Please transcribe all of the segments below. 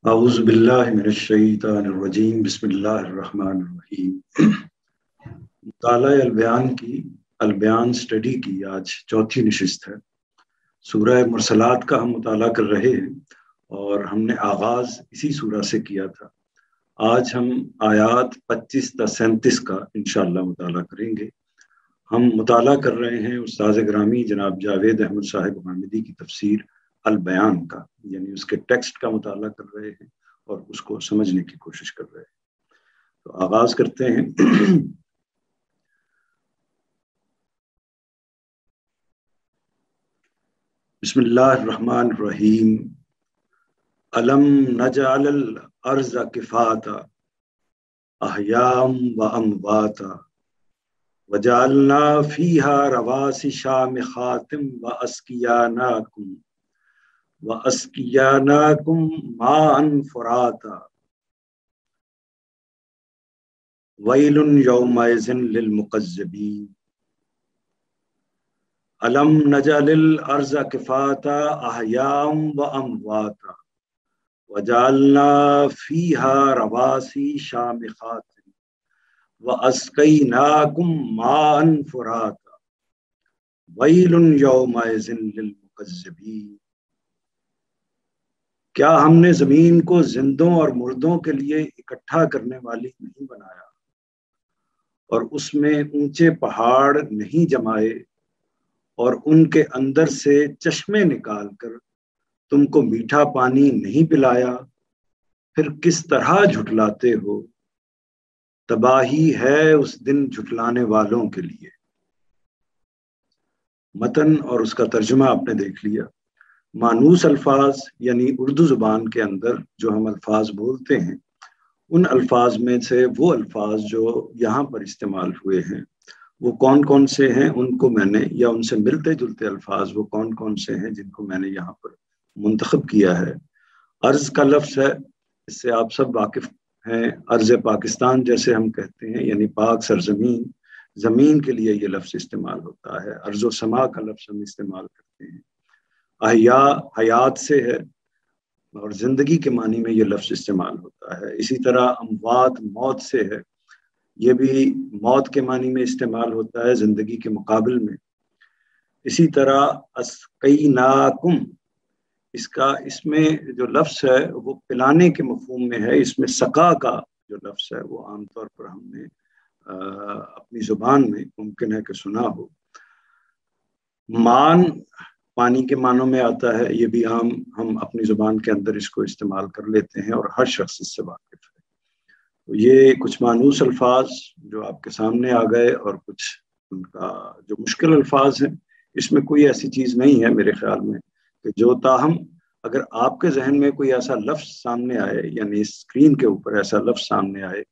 اعوذ باللہ من الشیطان الرجیم بسم اللہ الرحمن الرحیم۔ مطالعہ البیان کی البیان سٹڈی کی آج چوتھی نشست ہے۔ سورہ مرسلات کا ہم مطالعہ کر رہے ہیں اور ہم نے آغاز اسی سورہ سے کیا تھا۔ آج ہم آیات 25 تا 37 کا انشاءاللہ مطالعہ کریں گے۔ ہم مطالعہ کر رہے ہیں استاذ گرامی جناب جاوید احمد صاحب حامدی کی تفسیر البیان کا، یعنی اس کے ٹیکسٹ کا مطالعہ کر رہے ہیں اور اس کو سمجھنے کی کوشش کر رہے ہیں۔ تو آغاز کرتے ہیں۔ بسم اللہ الرحمن الرحیم۔ الم نجعل الارض کفاتا احیاء وامواتا وجعلنا فیہا رواسی شامخات واسقیناکم ماء فراتا ویل یومئذ للمکذبین۔ الم نجعل الارض کفاتا احیاء وامواتا وجعلنا فیہا رواسی شامخات واسقیناکم ماء فراتا ویل یومئذ للمکذبین۔ کیا ہم نے زمین کو زندوں اور مردوں کے لیے اکٹھا کرنے والی نہیں بنایا اور اس میں اونچے پہاڑ نہیں جمائے اور ان کے اندر سے چشمے نکال کر تم کو میٹھا پانی نہیں پلایا؟ پھر کس طرح جھٹلاتے ہو؟ تباہی ہے اس دن جھٹلانے والوں کے لیے۔ متن اور اس کا ترجمہ آپ نے دیکھ لیا۔ مانوس الفاظ یعنی اردو زبان کے اندر جو ہم الفاظ بولتے ہیں، ان الفاظ میں سے وہ الفاظ جو یہاں پر استعمال ہوئے ہیں وہ کون کون سے ہیں، ان کو میں نے، یا ان سے ملتے جلتے الفاظ وہ کون کون سے ہیں جن کو میں نے یہاں پر منتخب کیا ہے۔ ارض کا لفظ ہے، اس سے آپ سب واقف ہیں۔ ارض پاکستان جیسے ہم کہتے ہیں، یعنی پاک سرزمین، زمین کے لیے یہ لفظ استعمال ہوتا ہے۔ ارض و سما کا لفظ ہم استعمال کرتے ہیں۔ احیاء حیات سے ہے اور زندگی کے معنی میں یہ لفظ استعمال ہوتا ہے۔ اسی طرح اموات موت سے ہے، یہ بھی موت کے معنی میں استعمال ہوتا ہے زندگی کے مقابل میں۔ اسی طرح اسقیناکم، اس میں جو لفظ ہے وہ پلانے کے مفہوم میں ہے۔ اس میں سقا کا جو لفظ ہے وہ عام طور پر ہم نے اپنی زبان میں ممکن ہے کہ سنا ہو۔ مان پانی کے معنوں میں آتا ہے، یہ بھی عام ہم اپنی زبان کے اندر اس کو استعمال کر لیتے ہیں اور ہر شخص اس سے واقف ہے۔ تو یہ کچھ مانوس الفاظ جو آپ کے سامنے آ گئے، اور کچھ ان کا جو مشکل الفاظ ہیں۔ اس میں کوئی ایسی چیز نہیں ہے میرے خیال میں کہ جو تاہم اگر آپ کے ذہن میں کوئی ایسا لفظ سامنے آئے، یعنی اسکرین کے اوپر ایسا لفظ سامنے آئے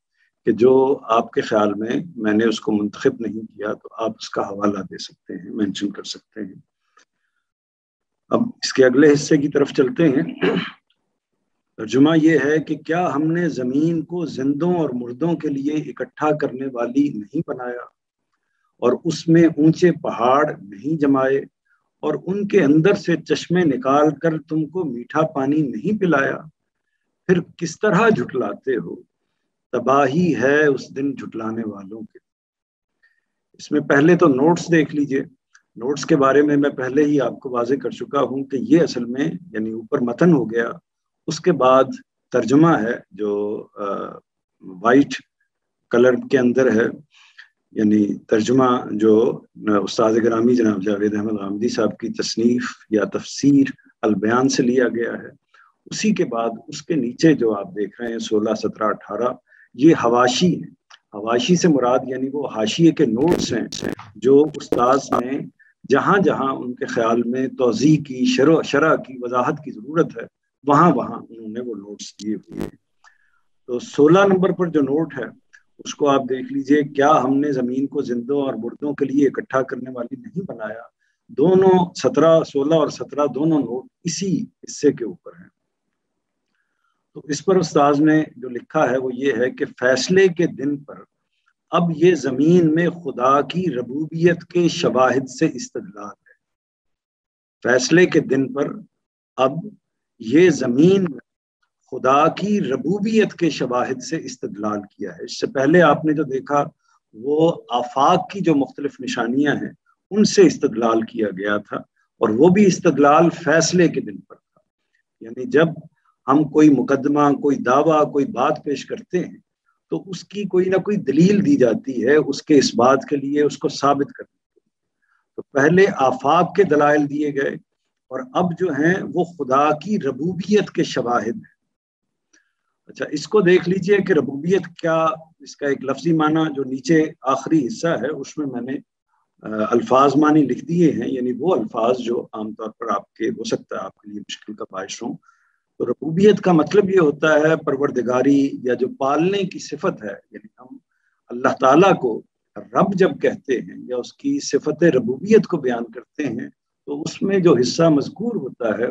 کہ جو آپ کے خیال میں نے اس کو منتخب نہیں کیا، تو آپ اس کا حوالہ دے سکتے ہیں، مینشن کر سکتے ہیں۔ اب اس کے اگلے حصے کی طرف چلتے ہیں۔ ترجمہ یہ ہے کہ کیا ہم نے زمین کو زندوں اور مردوں کے لیے اکٹھا کرنے والی نہیں بنایا اور اس میں اونچے پہاڑ نہیں جمائے اور ان کے اندر سے چشمے نکال کر تم کو میٹھا پانی نہیں پلایا؟ پھر کس طرح جھٹلاتے ہو؟ تباہی ہے اس دن جھٹلانے والوں کے۔ اس میں پہلے تو نوٹس دیکھ لیجئے۔ نوٹس کے بارے میں پہلے ہی آپ کو واضح کر چکا ہوں کہ یہ اصل میں یعنی اوپر متن ہو گیا، اس کے بعد ترجمہ ہے جو وائٹ کلر کے اندر ہے، یعنی ترجمہ جو استاد گرامی جناب جاوید احمد حامدی صاحب کی تصنیف یا تفسیر البیان سے لیا گیا ہے۔ اسی کے بعد اس کے نیچے جو آپ دیکھ رہے ہیں 16، 17، 18، یہ حواشی ہیں۔ حواشی سے مراد یعنی وہ حاشیے کے نوٹس ہیں جو استاذ نے جہاں جہاں ان کے خیال میں توضیح کی، شرح کی، وضاحت کی ضرورت ہے، وہاں انہوں نے وہ نوٹس دیے ہوئے ہیں۔ تو 16 نمبر پر جو نوٹ ہے اس کو آپ دیکھ لیجئے۔ کیا ہم نے زمین کو زندوں اور مردوں کے لیے اکٹھا کرنے والی نہیں بنایا؟ دونوں 16 اور 17 دونوں نوٹ اسی حصے کے اوپر ہیں۔ تو اس پر استاذ نے جو لکھا ہے وہ یہ ہے کہ فیصلے کے دن پر اب یہ زمین میں خدا کی ربوبیت کے شواہد سے استدلال ہے۔ فیصلے کے دن پر اب یہ زمین میں خدا کی ربوبیت کے شواہد سے استدلال کیا ہے۔ اس سے پہلے آپ نے جو دیکھا وہ آفاق کی جو مختلف نشانیاں ہیں ان سے استدلال کیا گیا تھا، اور وہ بھی استدلال فیصلے کے دن پر تھا۔ یعنی جب ہم کوئی مقدمہ، کوئی دعویٰ، کوئی بات پیش کرتے ہیں تو اس کی کوئی نہ کوئی دلیل دی جاتی ہے اس کے اس بات کے لیے، اس کو ثابت کرنے کے لیے۔ تو پہلے آفاق کے دلائل دیے گئے، اور اب جو ہیں وہ خدا کی ربوبیت کے شواہد ہیں۔ اچھا، اس کو دیکھ لیجئے کہ ربوبیت کیا، اس کا ایک لفظی معنی جو نیچے آخری حصہ ہے اس میں میں نے الفاظ معنی لکھ دیے ہیں، یعنی وہ الفاظ جو عام طور پر آپ کے ہو سکتا ہے آپ کے لیے مشکل کا باعث ہوں۔ تو ربوبیت کا مطلب یہ ہوتا ہے پروردگاری یا جو پالنے کی صفت ہے، یعنی ہم اللہ تعالیٰ کو رب جب کہتے ہیں یا اس کی صفت ربوبیت کو بیان کرتے ہیں تو اس میں جو حصہ مذکور ہوتا ہے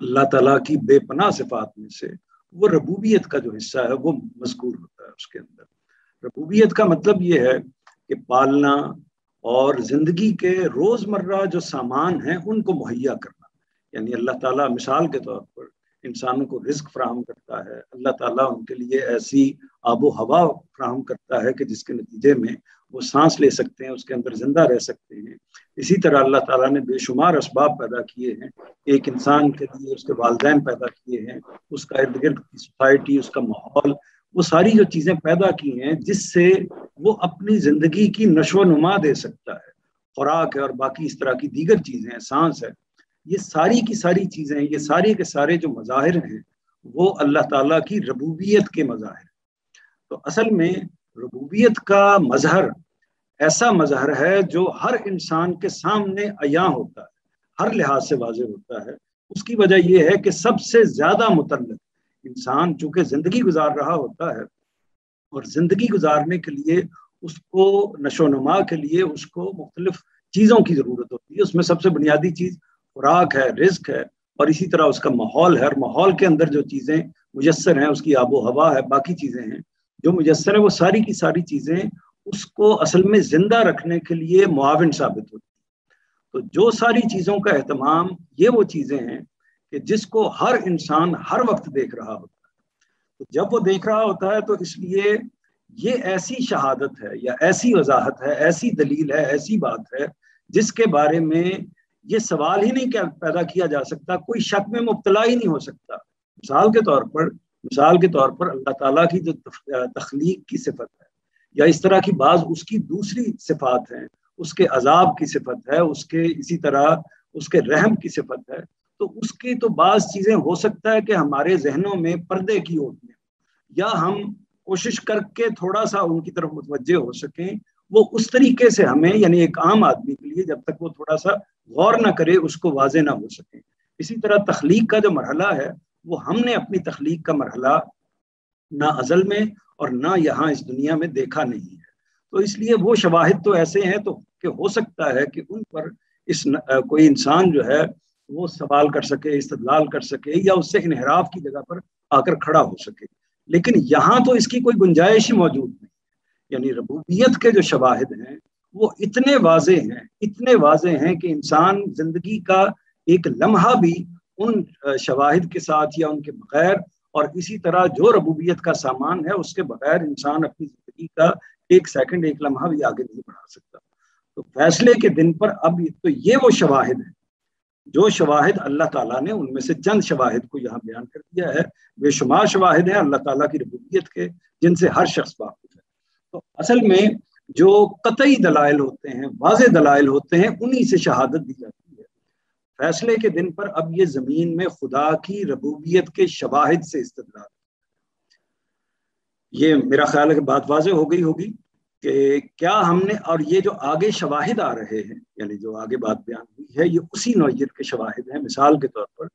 اللہ تعالیٰ کی بے پناہ صفات میں سے، وہ ربوبیت کا جو حصہ ہے وہ مذکور ہوتا ہے اس کے اندر۔ ربوبیت کا مطلب یہ ہے کہ پالنا اور زندگی کے روزمرہ جو سامان ہیں ان کو مہیا کرنا۔ یعنی اللہ تعالیٰ مثال کے طور پر انسانوں کو رزق فراہم کرتا ہے، اللہ تعالیٰ ان کے لیے ایسی آب و ہوا فراہم کرتا ہے کہ جس کے نتیجے میں وہ سانس لے سکتے ہیں، اس کے اندر زندہ رہ سکتے ہیں۔ اسی طرح اللہ تعالیٰ نے بے شمار اسباب پیدا کیے ہیں ایک انسان کے لیے، اس کے والدین پیدا کیے ہیں، اس کا ارد گرد کی سوسائٹی، اس کا ماحول، وہ ساری جو چیزیں پیدا کی ہیں جس سے وہ اپنی زندگی کی نشو و نما دے سکتا ہے۔ خوراک ہے اور باقی اس طرح کی دیگر چیزیں ہیں، سانس ہے، یہ ساری کی ساری چیزیں، یہ سارے کے سارے جو مظاہر ہیں وہ اللہ تعالیٰ کی ربوبیت کے مظاہر۔ تو اصل میں ربوبیت کا مظہر ایسا مظہر ہے جو ہر انسان کے سامنے عیاں ہوتا ہے، ہر لحاظ سے واضح ہوتا ہے۔ اس کی وجہ یہ ہے کہ سب سے زیادہ متعلق انسان چونکہ زندگی گزار رہا ہوتا ہے، اور زندگی گزارنے کے لیے اس کو نشو و نما کے لیے اس کو مختلف چیزوں کی ضرورت ہوتی ہے۔ اس میں سب سے بنیادی چیز خوراک ہے، رزق ہے، اور اسی طرح اس کا ماحول ہے، اور ماحول کے اندر جو چیزیں میسر ہیں، اس کی آب و ہوا ہے، باقی چیزیں ہیں جو میسر ہیں، وہ ساری کی ساری چیزیں اس کو اصل میں زندہ رکھنے کے لیے معاون ثابت ہوتی ہیں۔ تو جو ساری چیزوں کا اہتمام، یہ وہ چیزیں ہیں کہ جس کو ہر انسان ہر وقت دیکھ رہا ہوتا ہے۔ تو جب وہ دیکھ رہا ہوتا ہے تو اس لیے یہ ایسی شہادت ہے یا ایسی وضاحت ہے، ایسی دلیل ہے، ایسی بات ہے جس کے بارے میں یہ سوال ہی نہیں پیدا کیا جا سکتا، کوئی شک میں مبتلا ہی نہیں ہو سکتا۔ مثال کے طور پر اللہ تعالیٰ کی جو تخلیق کی صفت ہے، یا اس طرح کی بعض اس کی دوسری صفات ہیں، اس کے عذاب کی صفت ہے، اس کے اسی طرح اس کے رحم کی صفت ہے، تو اس کی تو بعض چیزیں ہو سکتا ہے کہ ہمارے ذہنوں میں پردے کی ہوتی ہیں، یا ہم کوشش کر کے تھوڑا سا ان کی طرف متوجہ ہو سکیں، وہ اس طریقے سے ہمیں، یعنی ایک عام آدمی کے لیے جب تک وہ تھوڑا سا غور نہ کرے اس کو واضح نہ ہو سکے۔ اسی طرح تخلیق کا جو مرحلہ ہے وہ ہم نے اپنی تخلیق کا مرحلہ نہ ازل میں اور نہ یہاں اس دنیا میں دیکھا نہیں ہے، تو اس لیے وہ شواہد تو ایسے ہیں تو کہ ہو سکتا ہے کہ ان پر کوئی انسان جو ہے وہ سوال کر سکے، استدلال کر سکے، یا اس سے انحراف کی جگہ پر آ کر کھڑا ہو سکے، لیکن یہاں تو اس کی کوئی گنجائش ہی موجود نہیں۔ یعنی ربوبیت کے جو شواہد ہیں وہ اتنے واضح ہیں کہ انسان زندگی کا ایک لمحہ بھی ان شواہد کے ساتھ یا ان کے بغیر، اور اسی طرح جو ربوبیت کا سامان ہے اس کے بغیر انسان اپنی زندگی کا ایک سیکنڈ، ایک لمحہ بھی آگے نہیں بڑھا سکتا۔ تو فیصلے کے دن پر اب تو یہ وہ شواہد ہیں، جو شواہد اللہ تعالیٰ نے ان میں سے چند شواہد کو یہاں بیان کر دیا ہے۔ بے شمار شواہد ہیں اللہ تعالیٰ کی ربوبیت کے جن سے ہر شخص واقف ہے۔ تو اصل میں جو قطعی دلائل ہوتے ہیں، واضح دلائل ہوتے ہیں، انہی سے شہادت دی جاتی ہے۔ فیصلے کے دن پر اب یہ زمین میں خدا کی ربوبیت کے شواہد سے استدلال، یہ میرا خیال ہے کہ بات واضح ہو گئی ہوگی کہ کیا ہم نے، اور یہ جو آگے شواہد آ رہے ہیں، یعنی جو آگے بات بیان ہوئی ہے، یہ اسی نوعیت کے شواہد ہیں۔ مثال کے طور پر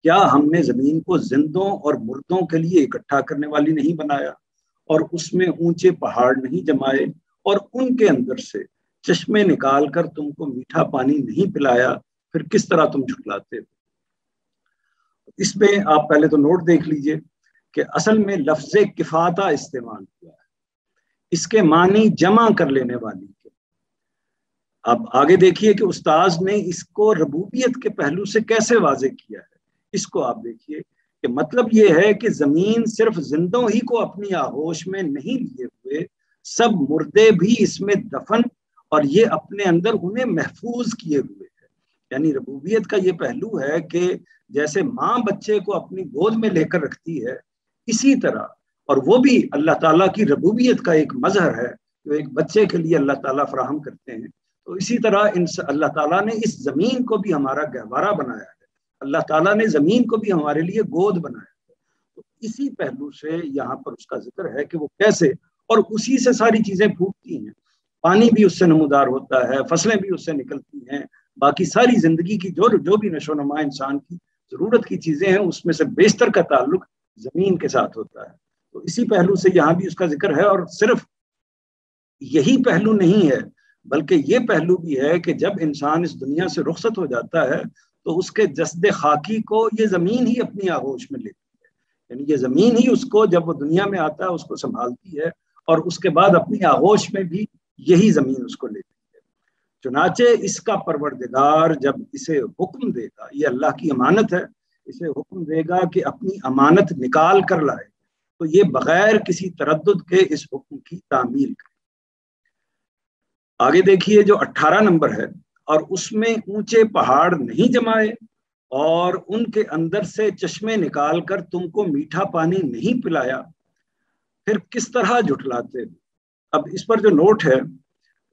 کیا ہم نے زمین کو زندوں اور مردوں کے لیے اکٹھا کرنے والی نہیں بنایا، اور اس میں اونچے پہاڑ نہیں جمائے، اور ان کے اندر سے چشمے نکال کر تم کو میٹھا پانی نہیں پلایا، پھر کس طرح تم جھٹلاتے ہو۔ اس میں آپ پہلے تو نوٹ دیکھ لیجئے کہ اصل میں لفظ کفاتہ استعمال ہوا ہے، اس کے معنی جمع کر لینے والی کے۔ اب آگے دیکھیے کہ استاذ نے اس کو ربوبیت کے پہلو سے کیسے واضح کیا ہے۔ اس کو آپ دیکھیے کہ مطلب یہ ہے کہ زمین صرف زندوں ہی کو اپنی آغوش میں نہیں لیے ہوئے، سب مردے بھی اس میں دفن اور یہ اپنے اندر انہیں محفوظ کیے ہوئے ہے۔ یعنی ربوبیت کا یہ پہلو ہے کہ جیسے ماں بچے کو اپنی گود میں لے کر رکھتی ہے، اسی طرح، اور وہ بھی اللہ تعالیٰ کی ربوبیت کا ایک مظہر ہے جو ایک بچے کے لیے اللہ تعالیٰ فراہم کرتے ہیں، تو اسی طرح اللہ تعالیٰ نے اس زمین کو بھی ہمارا گہوارہ بنایا ہے، اللہ تعالیٰ نے زمین کو بھی ہمارے لیے گود بنایا ہے۔ تو اسی پہلو سے یہاں پر اس کا ذکر ہے کہ وہ کیسے، اور اسی سے ساری چیزیں پھوٹتی ہیں، پانی بھی اس سے نمودار ہوتا ہے، فصلیں بھی اس سے نکلتی ہیں، باقی ساری زندگی کی جو بھی نشو و نما انسان کی ضرورت کی چیزیں ہیں اس میں سے بیشتر کا تعلق زمین کے ساتھ ہوتا ہے۔ تو اسی پہلو سے یہاں بھی اس کا ذکر ہے، اور صرف یہی پہلو نہیں ہے بلکہ یہ پہلو بھی ہے کہ جب انسان اس دنیا سے رخصت ہو جاتا ہے تو اس کے جسد خاکی کو یہ زمین ہی اپنی آغوش میں لیتی ہے، یعنی یہ زمین ہی اس کو جب وہ دنیا میں آتا ہے اس کو سنبھالتی ہے، اور اس کے بعد اپنی آغوش میں بھی یہی زمین اس کو لیتی ہے۔ چنانچہ اس کا پروردگار جب اسے حکم دے گا، یہ اللہ کی امانت ہے، اسے حکم دے گا کہ اپنی امانت نکال کر لائے، تو یہ بغیر کسی تردد کے اس حکم کی تعمیل کرے۔ آگے دیکھیے جو 18 نمبر ہے، اور اس میں اونچے پہاڑ نہیں جمائے اور ان کے اندر سے چشمے نکال کر تم کو میٹھا پانی نہیں پلایا، پھر کس طرح جھٹلاتے۔ اب اس پر جو نوٹ ہے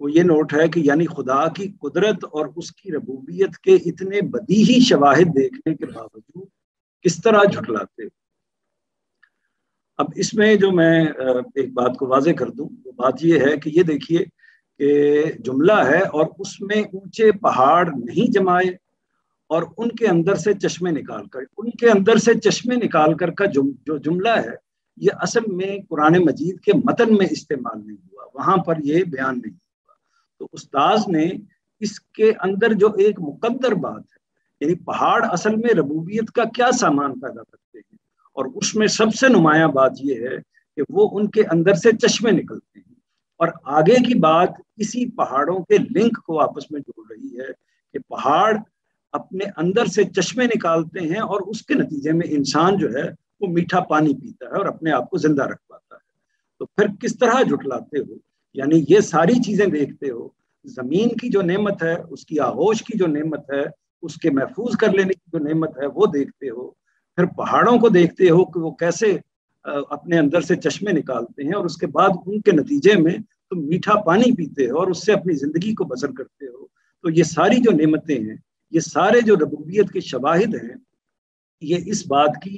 وہ یہ نوٹ ہے کہ یعنی خدا کی قدرت اور اس کی ربوبیت کے اتنے بدیہی شواہد دیکھنے کے باوجود کس طرح جھٹلاتے۔ اب اس میں جو میں ایک بات کو واضح کر دوں، وہ بات یہ ہے کہ یہ دیکھیے کہ جملہ ہے اور اس میں اونچے پہاڑ نہیں جمائے اور ان کے اندر سے چشمے نکال کر، ان کے اندر سے چشمے نکال کر کا جو جملہ ہے یہ اصل میں قرآن مجید کے متن میں استعمال نہیں ہوا، وہاں پر یہ بیان نہیں ہوا۔ تو استاذ نے اس کے اندر جو ایک مقدر بات ہے، یعنی پہاڑ اصل میں ربوبیت کا کیا سامان پیدا کرتے ہیں، اور اس میں سب سے نمایاں بات یہ ہے کہ وہ ان کے اندر سے چشمے نکلتے ہیں، اور آگے کی بات اسی پہاڑوں کے لنک کو آپس میں جوڑ رہی ہے کہ پہاڑ اپنے اندر سے چشمے نکالتے ہیں اور اس کے نتیجے میں انسان جو ہے وہ میٹھا پانی پیتا ہے اور اپنے آپ کو زندہ رکھ پاتا ہے۔ تو پھر کس طرح جھٹلاتے ہو، یعنی یہ ساری چیزیں دیکھتے ہو، زمین کی جو نعمت ہے، اس کی آغوش کی جو نعمت ہے، اس کے محفوظ کر لینے کی جو نعمت ہے وہ دیکھتے ہو، پھر پہاڑوں کو دیکھتے ہو کہ وہ کیسے اپنے اندر سے چشمے نکالتے ہیں، اور اس کے بعد ان کے نتیجے میں تم میٹھا پانی پیتے ہو اور اس سے اپنی زندگی کو بسر کرتے ہو۔ تو یہ ساری جو نعمتیں ہیں، یہ سارے جو ربوبیت کے شواہد ہیں، یہ اس بات کی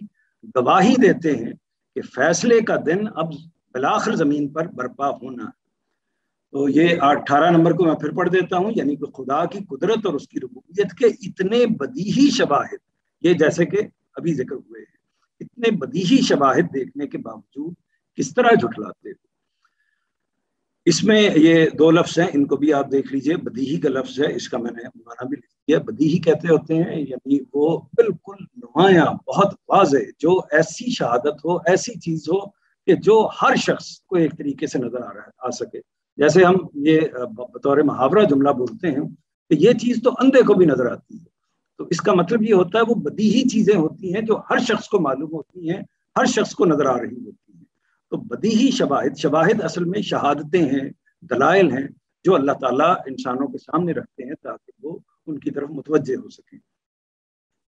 گواہی دیتے ہیں کہ فیصلے کا دن اب بالآخر زمین پر برپا ہونا ہے۔ تو یہ 18 نمبر کو میں پھر پڑھ دیتا ہوں، یعنی کہ خدا کی قدرت اور اس کی ربوبیت کے اتنے بدیہی شواہد، یہ جیسے کہ ابھی ذکر ہوئے ہیں، اتنے بدیہی شواہد دیکھنے کے باوجود کس طرح جھٹلاتے ہیں۔ اس میں یہ 2 لفظ ہیں، ان کو بھی آپ دیکھ لیجئے۔ بدیہی کا لفظ ہے، اس کا میں نے معنی بھی لکھ دیا۔ بدیہی کہتے ہوتے ہیں یعنی وہ بالکل نمایاں، بہت واضح، جو ایسی شہادت ہو، ایسی چیز ہو کہ جو ہر شخص کو ایک طریقے سے نظر آ سکے۔ جیسے ہم یہ بطور محاورہ جملہ بولتے ہیں کہ یہ چیز تو اندھے کو بھی نظر آتی ہے، تو اس کا مطلب یہ ہوتا ہے وہ بدیہی چیزیں ہوتی ہیں جو ہر شخص کو معلوم ہوتی ہیں، ہر شخص کو نظر آ رہی ہوتی ہیں۔ تو بدیہی شواہد اصل میں شہادتیں ہیں، دلائل ہیں جو اللہ تعالیٰ انسانوں کے سامنے رکھتے ہیں تاکہ وہ ان کی طرف متوجہ ہو سکیں۔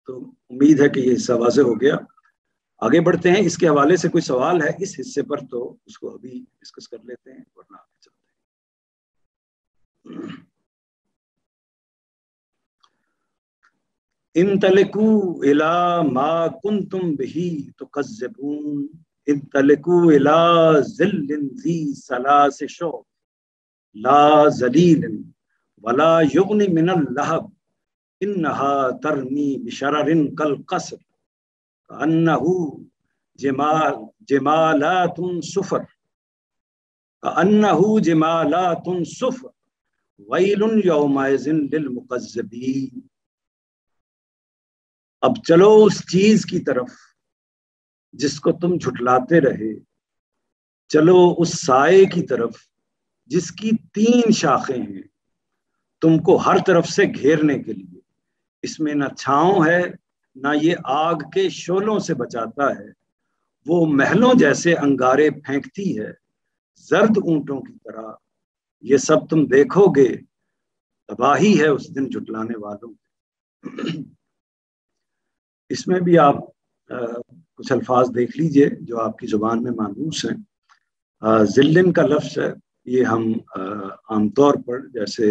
تو امید ہے کہ یہ حصہ واضح ہو گیا۔ آگے بڑھتے ہیں، اس کے حوالے سے کوئی سوال ہے اس حصے پر تو اس کو ابھی ڈسکس کر لیتے ہیں، ورنہ آگے چلتے ہیں۔ انطلقوا الی ما کنتم بہ تکذبون انطلقوا الی ظل ذی ثلاث شعب لا ذلیل ولا یغنی من اللہب انہا ترمی بشرر کالقصر کأنہ جمالات صفر ویل یومئذ للمکذبین۔ اب چلو اس چیز کی طرف جس کو تم جھٹلاتے رہے، چلو اس سائے کی طرف جس کی 3 شاخیں ہیں تم کو ہر طرف سے گھیرنے کے لیے، اس میں نہ چھاؤں ہے نہ یہ آگ کے شعلوں سے بچاتا ہے، وہ محلوں جیسے انگارے پھینکتی ہے، زرد اونٹوں کی طرح یہ سب تم دیکھو گے، تباہی ہے اس دن جھٹلانے والوں کی۔ اس میں بھی آپ کچھ الفاظ دیکھ لیجئے جو آپ کی زبان میں مانوس ہیں۔ ذلن کا لفظ ہے، یہ ہم عام طور پر جیسے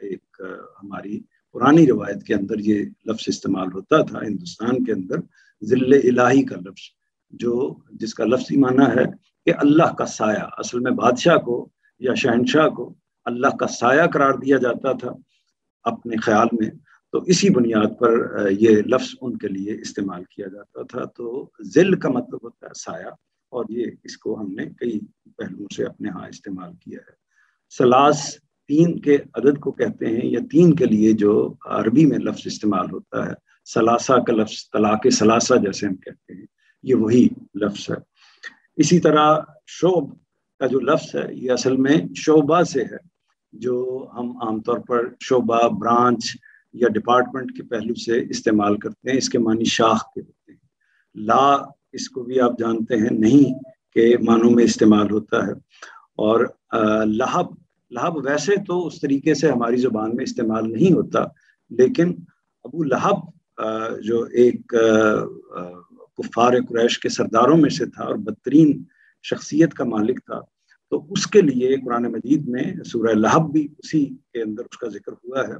ایک ہماری پرانی روایت کے اندر یہ لفظ استعمال ہوتا تھا ہندوستان کے اندر، ذل الہی کا لفظ، جس کا لفظی معنی ہے کہ اللہ کا سایہ۔ اصل میں بادشاہ کو یا شہنشاہ کو اللہ کا سایہ قرار دیا جاتا تھا اپنے خیال میں، تو اسی بنیاد پر یہ لفظ ان کے لیے استعمال کیا جاتا تھا۔ تو ذل کا مطلب ہوتا ہے سایہ، اور یہ اس کو ہم نے کئی پہلوؤں سے اپنے ہاں استعمال کیا ہے۔ سلاس تین کے عدد کو کہتے ہیں، یا تین کے لیے جو عربی میں لفظ استعمال ہوتا ہے، سلاسہ کا لفظ، طلاق سلاسہ جیسے ہم کہتے ہیں، یہ وہی لفظ ہے۔ اسی طرح شعب کا جو لفظ ہے یہ اصل میں شعبہ سے ہے، جو ہم عام طور پر شعبہ، برانچ یا ڈپارٹمنٹ کے پہلو سے استعمال کرتے ہیں، اس کے معنی شاخ کے ہوتے ہیں۔ لا، اس کو بھی آپ جانتے ہیں، نہیں کے معنوں میں استعمال ہوتا ہے۔ اور لہب ویسے تو اس طریقے سے ہماری زبان میں استعمال نہیں ہوتا، لیکن ابو لہب جو ایک کفار قریش کے سرداروں میں سے تھا اور بدترین شخصیت کا مالک تھا، تو اس کے لیے قرآن مجید میں سورہ لہب بھی اسی کے اندر اس کا ذکر ہوا ہے،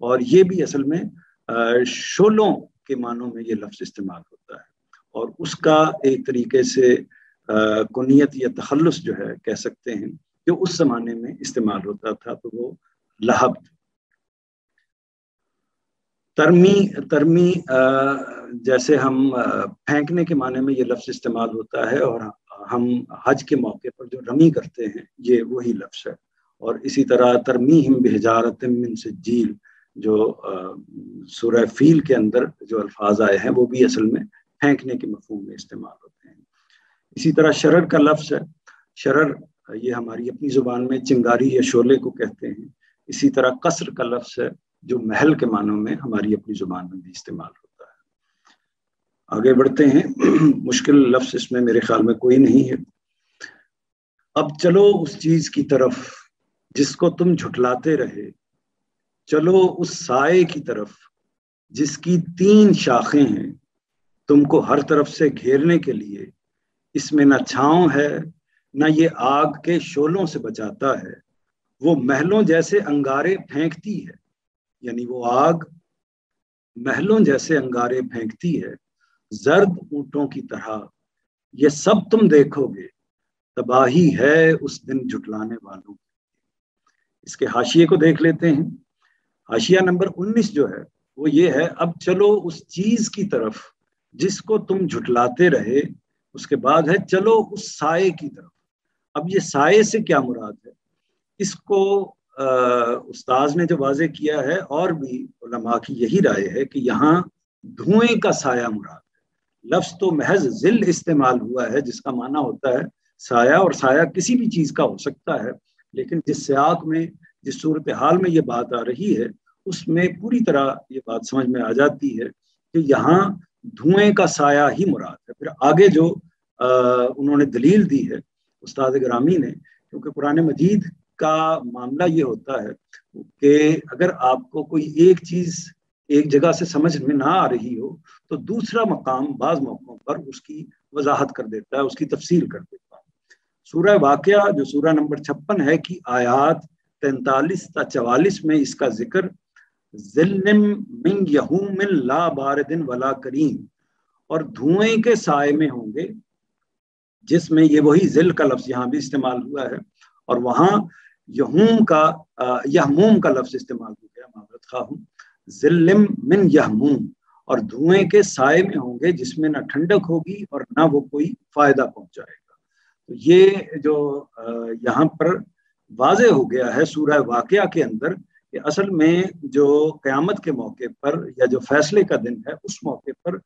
اور یہ بھی اصل میں شعلوں کے معنوں میں یہ لفظ استعمال ہوتا ہے، اور اس کا ایک طریقے سے کنیت یا تخلص جو ہے کہہ سکتے ہیں جو اس زمانے میں استعمال ہوتا تھا، تو وہ لہب۔ ترمی جیسے ہم پھینکنے کے معنی میں یہ لفظ استعمال ہوتا ہے، اور ہم حج کے موقع پر جو رمی کرتے ہیں یہ وہی لفظ ہے۔ اور اسی طرح ترمیہم بحجارۃ من سجیل، جو سورہ فیل کے اندر جو الفاظ آئے ہیں وہ بھی اصل میں پھینکنے کے مفہوم میں استعمال ہوتے ہیں۔ اسی طرح شرر کا لفظ ہے، شرر یہ ہماری اپنی زبان میں چنگاری یا شعلے کو کہتے ہیں۔ اسی طرح قصر کا لفظ ہے جو محل کے معنوں میں ہماری اپنی زبان میں بھی استعمال ہوتا ہے۔ آگے بڑھتے ہیں، مشکل لفظ اس میں میرے خیال میں کوئی نہیں ہے۔ اب چلو اس چیز کی طرف جس کو تم جھٹلاتے رہے، چلو اس سائے کی طرف جس کی 3 شاخیں ہیں، تم کو ہر طرف سے گھیرنے کے لیے، اس میں نہ چھاؤں ہے نہ یہ آگ کے شعلوں سے بچاتا ہے، وہ محلوں جیسے انگارے پھینکتی ہے، یعنی وہ آگ محلوں جیسے انگارے پھینکتی ہے، زرد اونٹوں کی طرح یہ سب تم دیکھو گے، تباہی ہے اس دن جھٹلانے والوں کی۔ اس کے حاشیے کو دیکھ لیتے ہیں۔ حاشیہ نمبر 19 جو ہے وہ یہ ہے، اب چلو اس چیز کی طرف جس کو تم جھٹلاتے رہے، اس کے بعد ہے چلو اس سائے کی طرف۔ اب یہ سائے سے کیا مراد ہے، اس کو استاذ نے جو واضح کیا ہے، اور بھی علماء کی یہی رائے ہے کہ یہاں دھوئیں کا سایہ مراد ہے۔ لفظ تو محض ذل استعمال ہوا ہے جس کا معنی ہوتا ہے سایہ، اور سایہ کسی بھی چیز کا ہو سکتا ہے، لیکن جس سیاق میں، جس صورتحال میں یہ بات آ رہی ہے، اس میں پوری طرح یہ بات سمجھ میں آ جاتی ہے کہ یہاں دھوئیں کا سایہ ہی مراد ہے۔ پھر آگے جو انہوں نے دلیل دی ہے استاد گرامی نے، کیونکہ قرآن مجید کا معاملہ یہ ہوتا ہے کہ اگر آپ کو کوئی ایک چیز ایک جگہ سے سمجھ میں نہ آ رہی ہو تو دوسرا مقام بعض موقعوں پر اس کی وضاحت کر دیتا ہے، اس کی تفسیر کر دیتا ہے۔ سورہ واقعہ جو سورہ نمبر 56 ہے کی آیات 43 تا 44 میں اس کا ذکر ذلم من یہوم لا بارد ولا کریم، اور دھوئیں کے سائے میں ہوں گے، جس میں یہ وہی ذل کا لفظ یہاں بھی استعمال ہوا ہے، اور وہاں یہوم کا لفظ استعمال ہو گیا، معذرت خواہ ہوں، ذلم من یہموم، اور دھوئیں کے سائے میں ہوں گے جس میں نہ ٹھنڈک ہوگی اور نہ وہ کوئی فائدہ پہنچائے گا۔ تو یہ جو یہاں پر واضح ہو گیا ہے سورہ واقعہ کے اندر کہ اصل میں جو قیامت کے موقع پر یا جو فیصلے کا دن ہے، اس موقع پر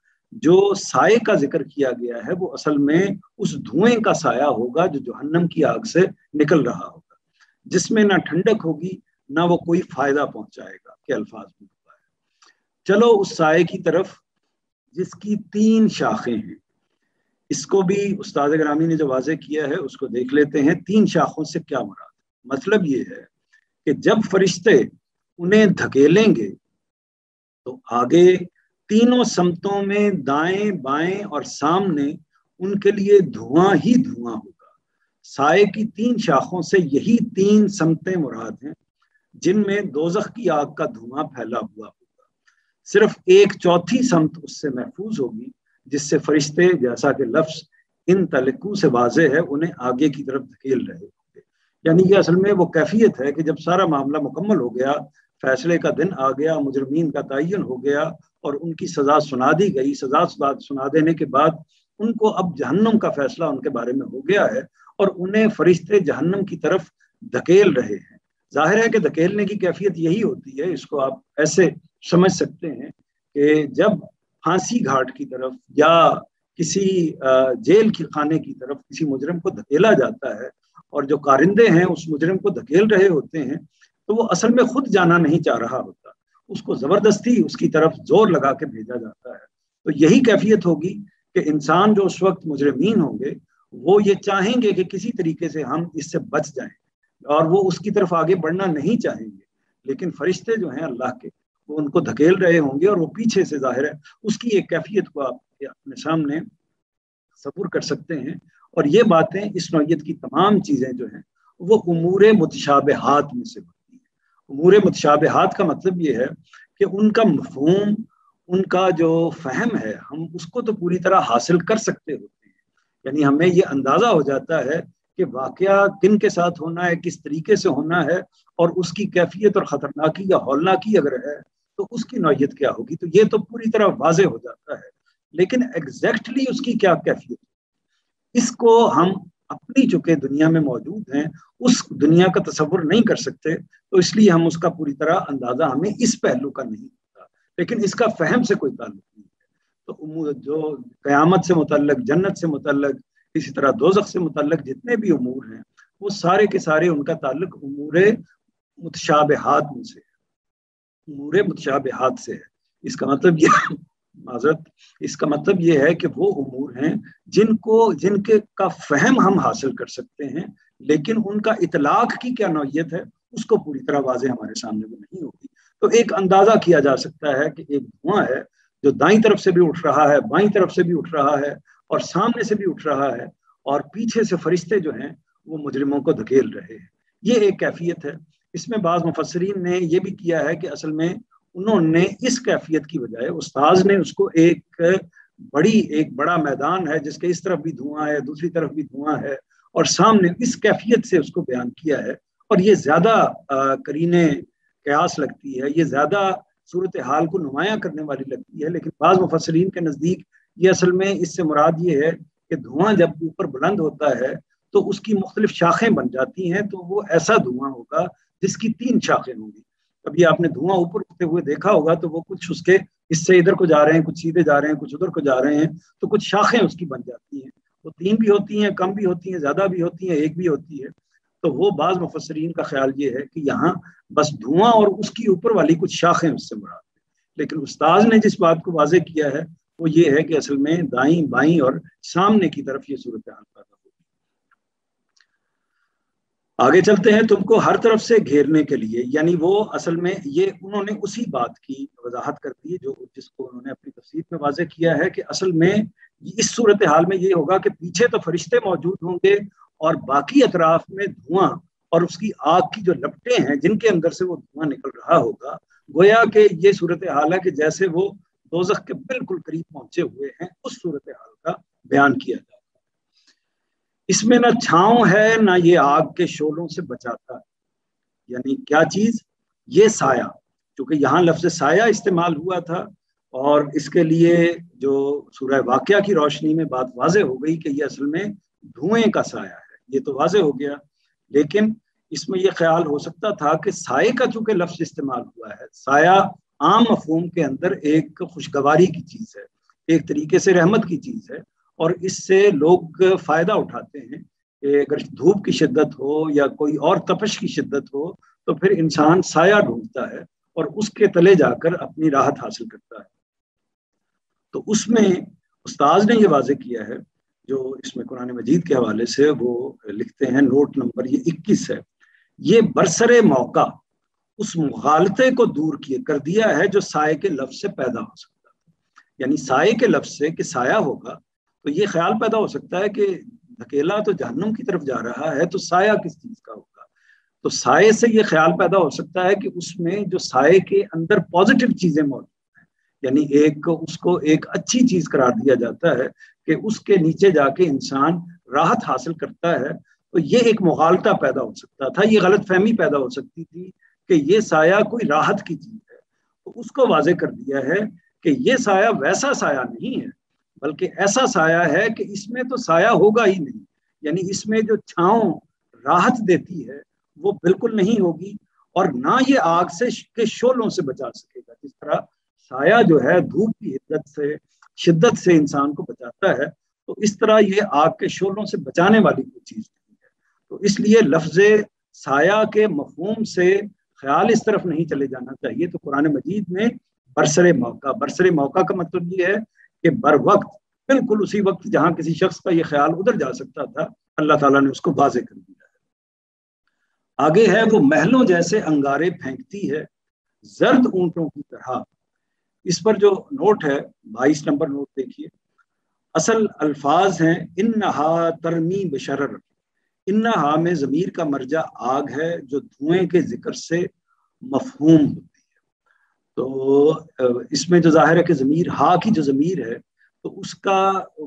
جو سائے کا ذکر کیا گیا ہے وہ اصل میں اس دھوئیں کا سایہ ہوگا جو جہنم کی آگ سے نکل رہا ہوگا، جس میں نہ ٹھنڈک ہوگی نہ وہ کوئی فائدہ پہنچائے گا، کے الفاظ میں ہوا ہے۔ چلو اس سائے کی طرف جس کی 3 شاخیں ہیں. اس کو بھی استاد گرامی نے جو واضح کیا ہے اس کو دیکھ لیتے ہیں. 3 شاخوں سے کیا مراد؟ مطلب یہ ہے کہ جب فرشتے انہیں دھکیلیں گے تو آگے تینوں سمتوں میں دائیں بائیں اور سامنے ان کے لیے دھواں ہی دھواں ہوگا. سائے کی 3 شاخوں سے یہی 3 سمتیں مراد ہیں جن میں دوزخ کی آگ کا دھواں پھیلا ہوا ہوگا. صرف 1/4 سمت اس سے محفوظ ہوگی جس سے فرشتے، جیسا کہ لفظ ان تلقو سے واضح ہے، انہیں آگے کی طرف دھکیل رہے ہوں گے. یعنی یہ اصل میں وہ کیفیت ہے کہ جب سارا معاملہ مکمل ہو گیا، فیصلے کا دن آ گیا، مجرمین کا تعین ہو گیا اور ان کی سزا سنا دی گئی. سزا سنا دینے کے بعد ان کو اب جہنم کا فیصلہ ان کے بارے میں ہو گیا ہے اور انہیں فرشتے جہنم کی طرف دھکیل رہے ہیں. ظاہر ہے کہ دھکیلنے کی کیفیت یہی ہوتی ہے. اس کو آپ ایسے سمجھ سکتے ہیں کہ جب پھانسی گھاٹ کی طرف یا کسی جیل کی خانے کی طرف کسی مجرم کو دھکیلا جاتا ہے اور جو کارندے ہیں اس مجرم کو دھکیل رہے ہوتے ہیں تو وہ اصل میں خود جانا نہیں چاہ رہا ہوتا، اس کو زبردستی اس کی طرف زور لگا کے بھیجا جاتا ہے. تو یہی کیفیت ہوگی کہ انسان جو اس وقت مجرمین ہوں گے وہ یہ چاہیں گے کہ کسی طریقے سے ہم اس سے بچ جائیں اور وہ اس کی طرف آگے بڑھنا نہیں چاہیں گے، لیکن فرشتے جو ہیں اللہ کے وہ ان کو دھکیل رہے ہوں گے اور وہ پیچھے سے. ظاہر ہے اس کی ایک کیفیت کو آپ اپنے سامنے تصور کر سکتے ہیں. اور یہ باتیں، اس نوعیت کی تمام چیزیں جو ہیں وہ امور متشابہات میں سے ہوتی ہیں. امور متشابہات کا مطلب یہ ہے کہ ان کا مفہوم، ان کا جو فہم ہے، ہم اس کو تو پوری طرح حاصل کر سکتے ہوتے ہیں. یعنی ہمیں یہ اندازہ ہو جاتا ہے کہ واقعہ کن کے ساتھ ہونا ہے، کس طریقے سے ہونا ہے اور اس کی کیفیت اور خطرناکی یا ہولناکی اگر ہے تو اس کی نوعیت کیا ہوگی. تو یہ تو پوری طرح واضح ہو جاتا ہے، لیکن ایگزیکٹلی اس کی کیا کیفیت، اس کو ہم اپنی چونکہ دنیا میں موجود ہیں اس دنیا کا تصور نہیں کر سکتے، تو اس لیے ہم اس کا پوری طرح اندازہ ہمیں اس پہلو کا نہیں ہوتا، لیکن اس کا فہم سے کوئی تعلق نہیں ہے. تو جو قیامت سے متعلق، جنت سے متعلق، اسی طرح دوزخ سے متعلق جتنے بھی امور ہیں وہ سارے کے سارے ان کا تعلق امور متشابہات میں سے ہے، امور متشابہات سے ہے. اس کا مطلب یہ معذرت اس کا مطلب یہ ہے کہ وہ امور ہیں جن کے کا فہم ہم حاصل کر سکتے ہیں، لیکن ان کا اطلاق کی کیا نوعیت ہے اس کو پوری طرح واضح ہمارے سامنے وہ نہیں ہوگی. تو ایک اندازہ کیا جا سکتا ہے کہ ایک دھواں ہے جو دائیں طرف سے بھی اٹھ رہا ہے، بائیں طرف سے بھی اٹھ رہا ہے اور سامنے سے بھی اٹھ رہا ہے اور پیچھے سے فرشتے جو ہیں وہ مجرموں کو دھکیل رہے ہیں. یہ ایک کیفیت ہے. اس میں بعض مفسرین نے یہ بھی کیا ہے کہ اصل میں انہوں نے اس کیفیت کی بجائے استاذ نے اس کو ایک بڑا میدان ہے جس کے اس طرف بھی دھواں ہے، دوسری طرف بھی دھواں ہے اور سامنے اس کیفیت سے اس کو بیان کیا ہے. اور یہ زیادہ قرینے قیاس لگتی ہے، یہ زیادہ صورتحال کو نمایاں کرنے والی لگتی ہے. لیکن بعض مفسرین کے نزدیک یہ اصل میں اس سے مراد یہ ہے کہ دھواں جب اوپر بلند ہوتا ہے تو اس کی مختلف شاخیں بن جاتی ہیں، تو وہ ایسا دھواں ہوگا جس کی 3 شاخیں ہوں گی. کبھی آپ نے دھواں اوپر اٹھتے ہوئے دیکھا ہوگا تو وہ کچھ اس کے اس سے ادھر کو جا رہے ہیں، کچھ سیدھے جا رہے ہیں، کچھ ادھر کو جا رہے ہیں، تو کچھ شاخیں اس کی بن جاتی ہیں. وہ 3 بھی ہوتی ہیں، کم بھی ہوتی ہیں، زیادہ بھی ہوتی ہیں، ایک بھی ہوتی ہے. تو وہ بعض مفسرین کا خیال یہ ہے کہ یہاں بس دھواں اور اس کی اوپر والی کچھ شاخیں اس سے مراد ہیں. لیکن استاذ نے جس بات کو واضح کیا ہے وہ یہ ہے کہ اصل میں دائیں بائیں اور سامنے کی طرف یہ صورتحال پیدا ہوگی. آگے چلتے ہیں. تم کو ہر طرف سے گھیرنے کے لیے، یعنی وہ اصل میں یہ انہوں نے اسی بات کی وضاحت کر دی جس کو انہوں نے اپنی تفسیر میں واضح کیا ہے کہ اصل میں اس صورتحال میں یہ ہوگا کہ پیچھے تو فرشتے موجود ہوں گے اور باقی اطراف میں دھواں اور اس کی آگ کی جو لپٹیں ہیں جن کے اندر سے وہ دھواں نکل رہا ہوگا. گویا کہ یہ صورتحال ہے کہ جیسے وہ دوزخ کے بالکل قریب پہنچے ہوئے ہیں، اس صورتحال کا بیان کیا جائے. اس میں نہ چھاؤں ہے نہ یہ آگ کے شعلوں سے بچاتا ہے. یعنی کیا چیز؟ یہ سایہ، کیونکہ یہاں لفظ سایہ استعمال ہوا تھا اور اس کے لیے جو سورہ واقعہ کی روشنی میں بات واضح ہو گئی کہ یہ اصل میں دھوئیں کا سایہ ہے، یہ تو واضح ہو گیا. لیکن اس میں یہ خیال ہو سکتا تھا کہ سائے کا چونکہ لفظ استعمال ہوا ہے، سایہ عام مفہوم کے اندر ایک خوشگواری کی چیز ہے، ایک طریقے سے رحمت کی چیز ہے اور اس سے لوگ فائدہ اٹھاتے ہیں کہ اگر دھوپ کی شدت ہو یا کوئی اور تپش کی شدت ہو تو پھر انسان سایہ ڈھونڈتا ہے اور اس کے تلے جا کر اپنی راحت حاصل کرتا ہے. تو اس میں استاذ نے یہ واضح کیا ہے، جو اس میں قرآن مجید کے حوالے سے وہ لکھتے ہیں، نوٹ نمبر یہ 21 ہے، یہ برسر موقع اس مغالطے کو دور کر دیا ہے جو سائے کے لفظ سے پیدا ہو سکتا ہے۔ یعنی سائے کے لفظ سے کہ سایہ ہوگا تو یہ خیال پیدا ہو سکتا ہے کہ دھکیلا تو جہنم کی طرف جا رہا ہے، تو سایہ کس چیز کا ہوگا؟ تو سائے سے یہ خیال پیدا ہو سکتا ہے کہ اس میں جو سائے کے اندر پازیٹیو چیزیں موجود ہیں، یعنی اس کو ایک اچھی چیز قرار دیا جاتا ہے کہ اس کے نیچے جا کے انسان راحت حاصل کرتا ہے۔ تو یہ ایک مغالطہ پیدا ہو سکتا تھا، یہ غلط فہمی پیدا ہو سکتی تھی کہ یہ سایہ کوئی راحت کی چیز ہے۔ تو اس کو واضح کر دیا ہے کہ یہ سایہ ویسا سایہ نہیں ہے، بلکہ ایسا سایہ ہے کہ اس میں تو سایہ ہوگا ہی نہیں، یعنی اس میں جو چھاؤں راحت دیتی ہے وہ بالکل نہیں ہوگی، اور نہ یہ آگ سے کے شعلوں سے بچا سکے گا۔ جس طرح سایہ جو ہے دھوپ کی شدت سے انسان کو بچاتا ہے، تو اس طرح یہ آگ کے شعلوں سے بچانے والی کوئی چیز نہیں ہے۔ تو اس لیے لفظ سایہ کے مفہوم سے خیال اس طرف نہیں چلے جانا چاہیے۔ تو قرآن مجید میں برسر موقع کا مطلب یہ ہے کہ بر وقت، بالکل اسی وقت جہاں کسی شخص کا یہ خیال ادھر جا سکتا تھا، اللہ تعالیٰ نے اس کو واضح کر دیا ہے۔ آگے ہے وہ محلوں جیسے انگارے پھینکتی ہے زرد اونٹوں کی طرح۔ اس پر جو نوٹ ہے 22 نمبر نوٹ دیکھیے، اصل الفاظ ہیں انہا ترمی بشرر۔ انہا میں ضمیر کا مرجع آگ ہے جو دھوئیں کے ذکر سے مفہوم ہوتی ہے۔ تو اس میں جو ظاہر ہے کہ ضمیر ہا کی جو ضمیر ہے تو اس کا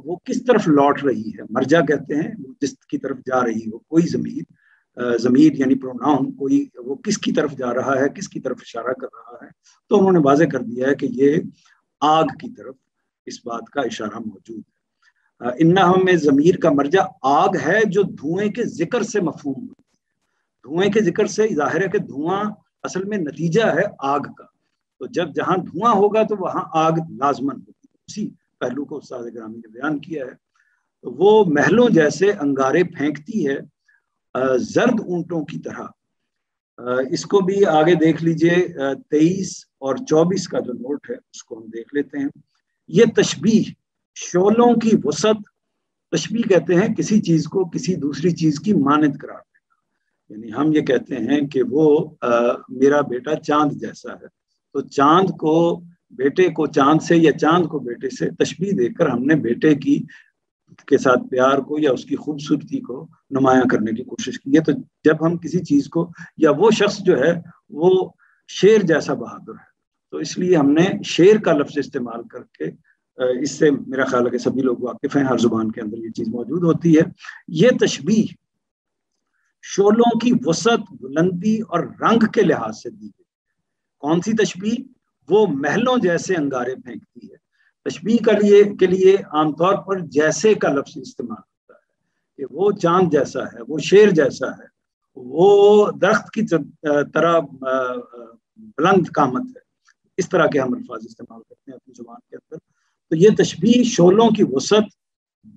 وہ کس طرف لوٹ رہی ہے، مرجع کہتے ہیں جس کی طرف جا رہی ہو کوئی ضمیر یعنی پروناؤن، کوئی وہ کس کی طرف جا رہا ہے، کس کی طرف اشارہ کر رہا ہے۔ تو انہوں نے واضح کر دیا ہے کہ یہ آگ کی طرف اس بات کا اشارہ موجود ہے۔ انہا میں ضمیر کا مرجع آگ ہے جو دھوئیں کے ذکر سے مفہوم ہوتی ہے۔ دھوئیں کے ذکر سے ظاہر ہے کہ دھواں اصل میں نتیجہ ہے آگ کا، تو جہاں دھواں ہوگا تو وہاں آگ لازمن ہوگی۔ اسی پہلو کو استاد گرامی نے بیان کیا ہے۔ تو وہ محلوں جیسے انگارے پھینکتی ہے زرد اونٹوں کی طرح۔ اس کو بھی آگے دیکھ لیجئے 23 اور 24 کا جو نوٹ ہے اس کو ہم دیکھ لیتے ہیں۔ یہ تشبیہ شعلوں کی وسعت، تشبیہ کہتے ہیں کسی چیز کو کسی دوسری چیز کی مانند قرار دینا، یعنی ہم یہ کہتے ہیں کہ وہ میرا بیٹا چاند جیسا ہے، تو چاند کو بیٹے کو چاند سے یا چاند کو بیٹے سے تشبیہ دے کر ہم نے بیٹے کے ساتھ پیار کو یا اس کی خوبصورتی کو نمایاں کرنے کی کوشش کی ہے۔ تو جب ہم کسی چیز کو، یا وہ شخص جو ہے وہ شیر جیسا بہادر ہے، تو اس لیے ہم نے شیر کا لفظ استعمال کر کے، اس سے میرا خیال ہے کہ سبھی لوگ واقف ہیں، ہر زبان کے اندر یہ چیز موجود ہوتی ہے۔ یہ تشبیہ شعلوں کی وسعت، بلندی اور رنگ کے لحاظ سے دی گئی۔ کون سی تشبیہ؟ وہ محلوں جیسے انگارے پھینکتی ہے۔ تشبیہ کے لیے عام طور پر جیسے کا لفظ استعمال ہوتا ہے کہ وہ چاند جیسا ہے، وہ شیر جیسا ہے، وہ درخت کی طرح بلند قامت ہے، اس طرح کے ہم الفاظ استعمال کرتے ہیں اپنی زبان کے اندر۔ تو یہ تشبیہ شعلوں کی وسعت،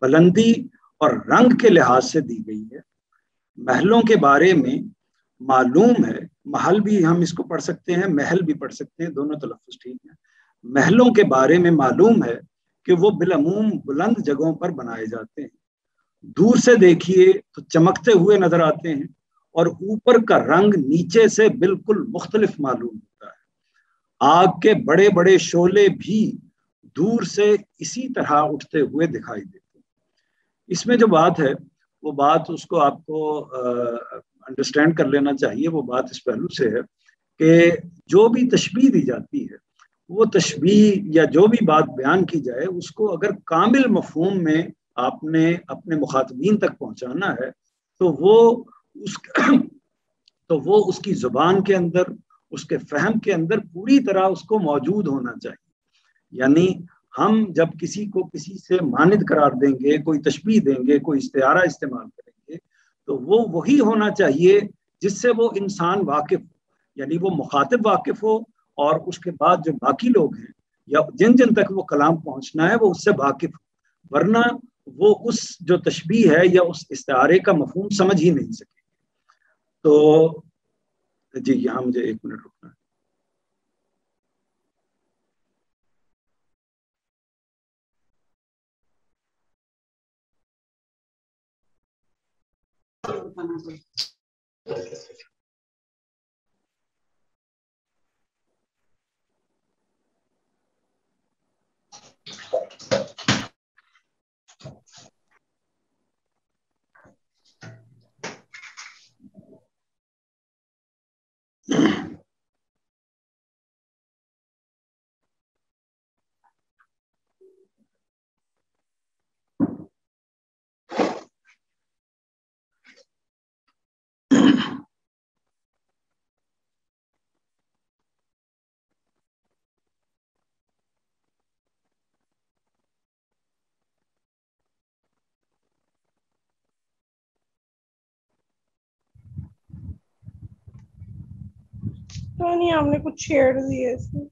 بلندی اور رنگ کے لحاظ سے دی گئی ہے۔ محلوں کے بارے میں معلوم ہے، محل بھی ہم اس کو پڑھ سکتے ہیں، محل بھی پڑھ سکتے ہیں، دونوں تلفظ ٹھیک ہیں۔ محلوں کے بارے میں معلوم ہے کہ وہ بالعموم بلند جگہوں پر بنائے جاتے ہیں، دور سے دیکھیے تو چمکتے ہوئے نظر آتے ہیں، اور اوپر کا رنگ نیچے سے بالکل مختلف معلوم ہوتا ہے۔ آگ کے بڑے بڑے شعلے بھی دور سے اسی طرح اٹھتے ہوئے دکھائی دیتے ہیں۔ اس میں جو بات ہے وہ بات اس کو آپ کو انڈرسٹینڈ کر لینا چاہیے۔ وہ بات اس پہلو سے ہے کہ جو بھی تشبیہ دی جاتی ہے، وہ تشبیہ یا جو بھی بات بیان کی جائے، اس کو اگر کامل مفہوم میں آپ نے اپنے مخاطبین تک پہنچانا ہے تو وہ اس کی زبان کے اندر، اس کے فہم کے اندر پوری طرح اس کو موجود ہونا چاہیے۔ یعنی ہم جب کسی کو کسی سے مانند قرار دیں گے، کوئی تشبیہ دیں گے، کوئی استعارہ استعمال کریں گے، تو وہ وہی ہونا چاہیے جس سے وہ انسان واقف ہو، یعنی وہ مخاطب واقف ہو، اور اس کے بعد جو باقی لوگ ہیں یا جن تک وہ کلام پہنچنا ہے وہ اس سے واقف ہو، ورنہ وہ اس جو تشبیہ ہے یا اس استعارے کا مفہوم سمجھ ہی نہیں سکے۔ تو جی یہاں مجھے 1 منٹ رکنا ہے۔ تو نہیں ہم نے کچھ چھیڑ دیا اس میں.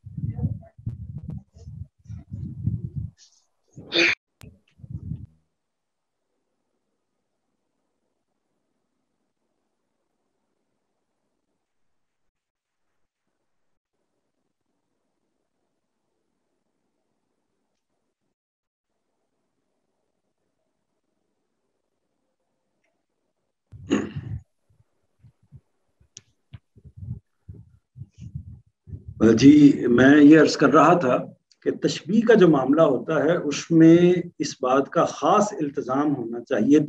جی میں یہ عرض کر رہا تھا کہ تشبیہ کا جو معاملہ ہوتا ہے اس میں اس بات کا خاص التزام ہونا چاہیے،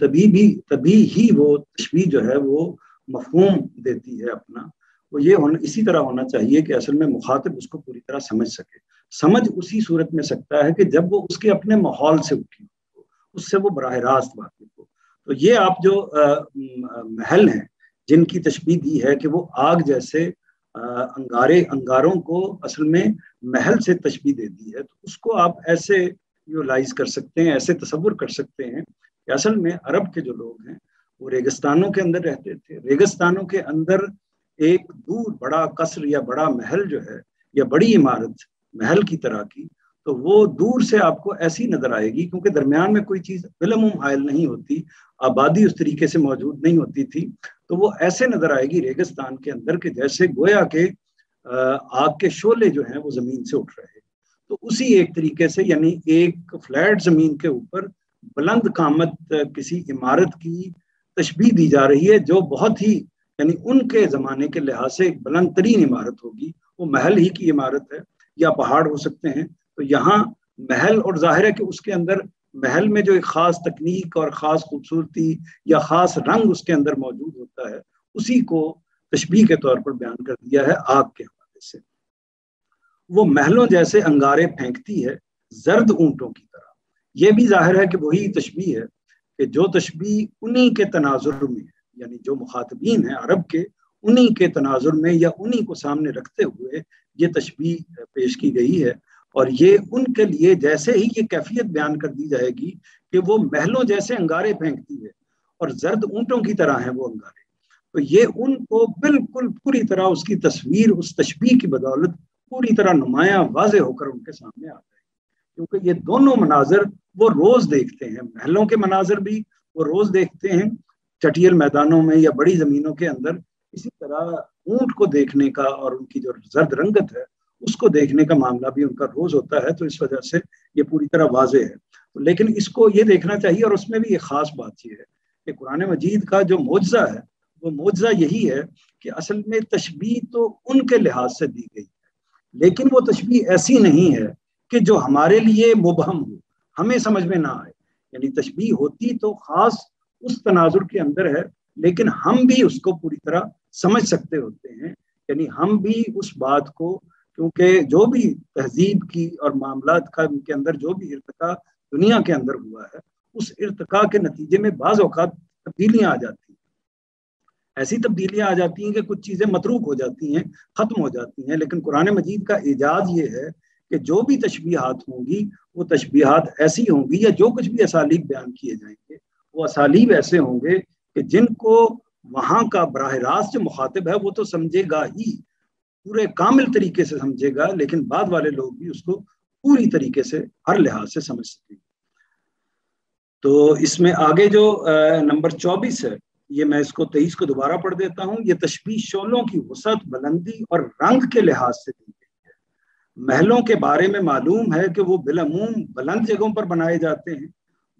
تبھی ہی وہ تشبیہ جو ہے وہ مفہوم دیتی ہے اپنا. وہ یہ اسی طرح ہونا چاہیے کہ اصل میں مخاطب اس کو پوری طرح سمجھ سکے. سمجھ اسی صورت میں سکتا ہے کہ جب وہ اس کے اپنے ماحول سے اٹھی ہو، اس سے وہ براہ راست واقف ہو. تو یہ آپ جو محل ہیں جن کی تشبیہ دی ہے کہ وہ آگ جیسے انگاروں کو اصل میں محل سے تشبیہ دے دی ہے، تو اس کو آپ ایسے یوٹیلائز کر سکتے ہیں، ایسے تصور کر سکتے ہیں کہ اصل میں عرب کے جو لوگ ہیں وہ ریگستانوں کے اندر رہتے تھے. ریگستانوں کے اندر ایک دور بڑا قصر یا بڑا محل جو ہے یا بڑی عمارت محل کی طرح کی، تو وہ دور سے آپ کو ایسی نظر آئے گی کیونکہ درمیان میں کوئی چیز بالعموم حائل نہیں ہوتی، آبادی اس طریقے سے موجود نہیں ہوتی تھی. تو وہ ایسے نظر آئے گی ریگستان کے اندر کہ جیسے گویا کہ آگ کے شعلے جو ہیں وہ زمین سے اٹھ رہے ہیں. تو اسی ایک طریقے سے یعنی ایک فلیٹ زمین کے اوپر بلند قامت کسی عمارت کی تشبیہ دی جا رہی ہے جو بہت ہی یعنی ان کے زمانے کے لحاظ سے ایک بلند ترین عمارت ہوگی. وہ محل ہی کی عمارت ہے یا پہاڑ ہو سکتے ہیں. تو یہاں محل، اور ظاہر ہے کہ اس کے اندر محل میں جو ایک خاص تکنیک اور خاص خوبصورتی یا خاص رنگ اس کے اندر موجود ہوتا ہے، اسی کو تشبیہ کے طور پر بیان کر دیا ہے آگ کے حوالے سے. وہ محلوں جیسے انگارے پھینکتی ہے زرد اونٹوں کی طرح. یہ بھی ظاہر ہے کہ وہی تشبیہ ہے کہ جو تشبیہ انہی کے تناظر میں ہے، یعنی جو مخاطبین ہیں عرب کے، انہی کے تناظر میں یا انہی کو سامنے رکھتے ہوئے یہ تشبیہ پیش کی گئی ہے. اور یہ ان کے لیے جیسے ہی یہ کیفیت بیان کر دی جائے گی کہ وہ محلوں جیسے انگارے پھینکتی ہے اور زرد اونٹوں کی طرح ہیں وہ انگارے، تو یہ ان کو بالکل پوری طرح اس کی تصویر اس تشبیہ کی بدولت پوری طرح نمایاں واضح ہو کر ان کے سامنے آ جائے گی. کیونکہ یہ دونوں مناظر وہ روز دیکھتے ہیں، محلوں کے مناظر بھی وہ روز دیکھتے ہیں چٹیل میدانوں میں یا بڑی زمینوں کے اندر. اسی طرح اونٹ کو دیکھنے کا اور ان کی جو زرد رنگت ہے اس کو دیکھنے کا معاملہ بھی ان کا روز ہوتا ہے. تو اس وجہ سے یہ پوری طرح واضح ہے. لیکن اس کو یہ دیکھنا چاہیے، اور اس میں بھی ایک خاص بات یہ ہے کہ قرآن مجید کا جو معجزہ ہے وہ معجزہ یہی ہے کہ اصل میں تشبیہ تو ان کے لحاظ سے دی گئی ہے، لیکن وہ تشبیہ ایسی نہیں ہے کہ جو ہمارے لیے مبہم ہو، ہمیں سمجھ میں نہ آئے. یعنی تشبیہ ہوتی تو خاص اس تناظر کے اندر ہے، لیکن ہم بھی اس کو پوری طرح سمجھ سکتے ہوتے ہیں. یعنی ہم بھی اس بات کو، کیونکہ جو بھی تہذیب کی اور معاملات کا ان کے اندر جو بھی ارتقا دنیا کے اندر ہوا ہے، اس ارتقا کے نتیجے میں بعض اوقات تبدیلیاں آ جاتی ہیں. ایسی تبدیلیاں آ جاتی ہیں کہ کچھ چیزیں متروک ہو جاتی ہیں، ختم ہو جاتی ہیں. لیکن قرآن مجید کا اعجاز یہ ہے کہ جو بھی تشبیہات ہوں گی وہ تشبیہات ایسی ہوں گی، یا جو کچھ بھی اسالیب بیان کیے جائیں گے وہ اسالیب ایسے ہوں گے کہ جن کو وہاں کا براہ راست جو مخاطب ہے وہ تو سمجھے گا ہی، پورے کامل طریقے سے سمجھے گا، لیکن بعد والے لوگ بھی اس کو پوری طریقے سے ہر لحاظ سے سمجھ سکیں گے. تو اس میں آگے جو نمبر 24 ہے، یہ میں اس کو 23 کو دوبارہ پڑھ دیتا ہوں. یہ تشبیہ شعلوں کی وسعت، بلندی اور رنگ کے لحاظ سے دی گئی ہے. محلوں کے بارے میں معلوم ہے کہ وہ بالعموم بلند جگہوں پر بنائے جاتے ہیں،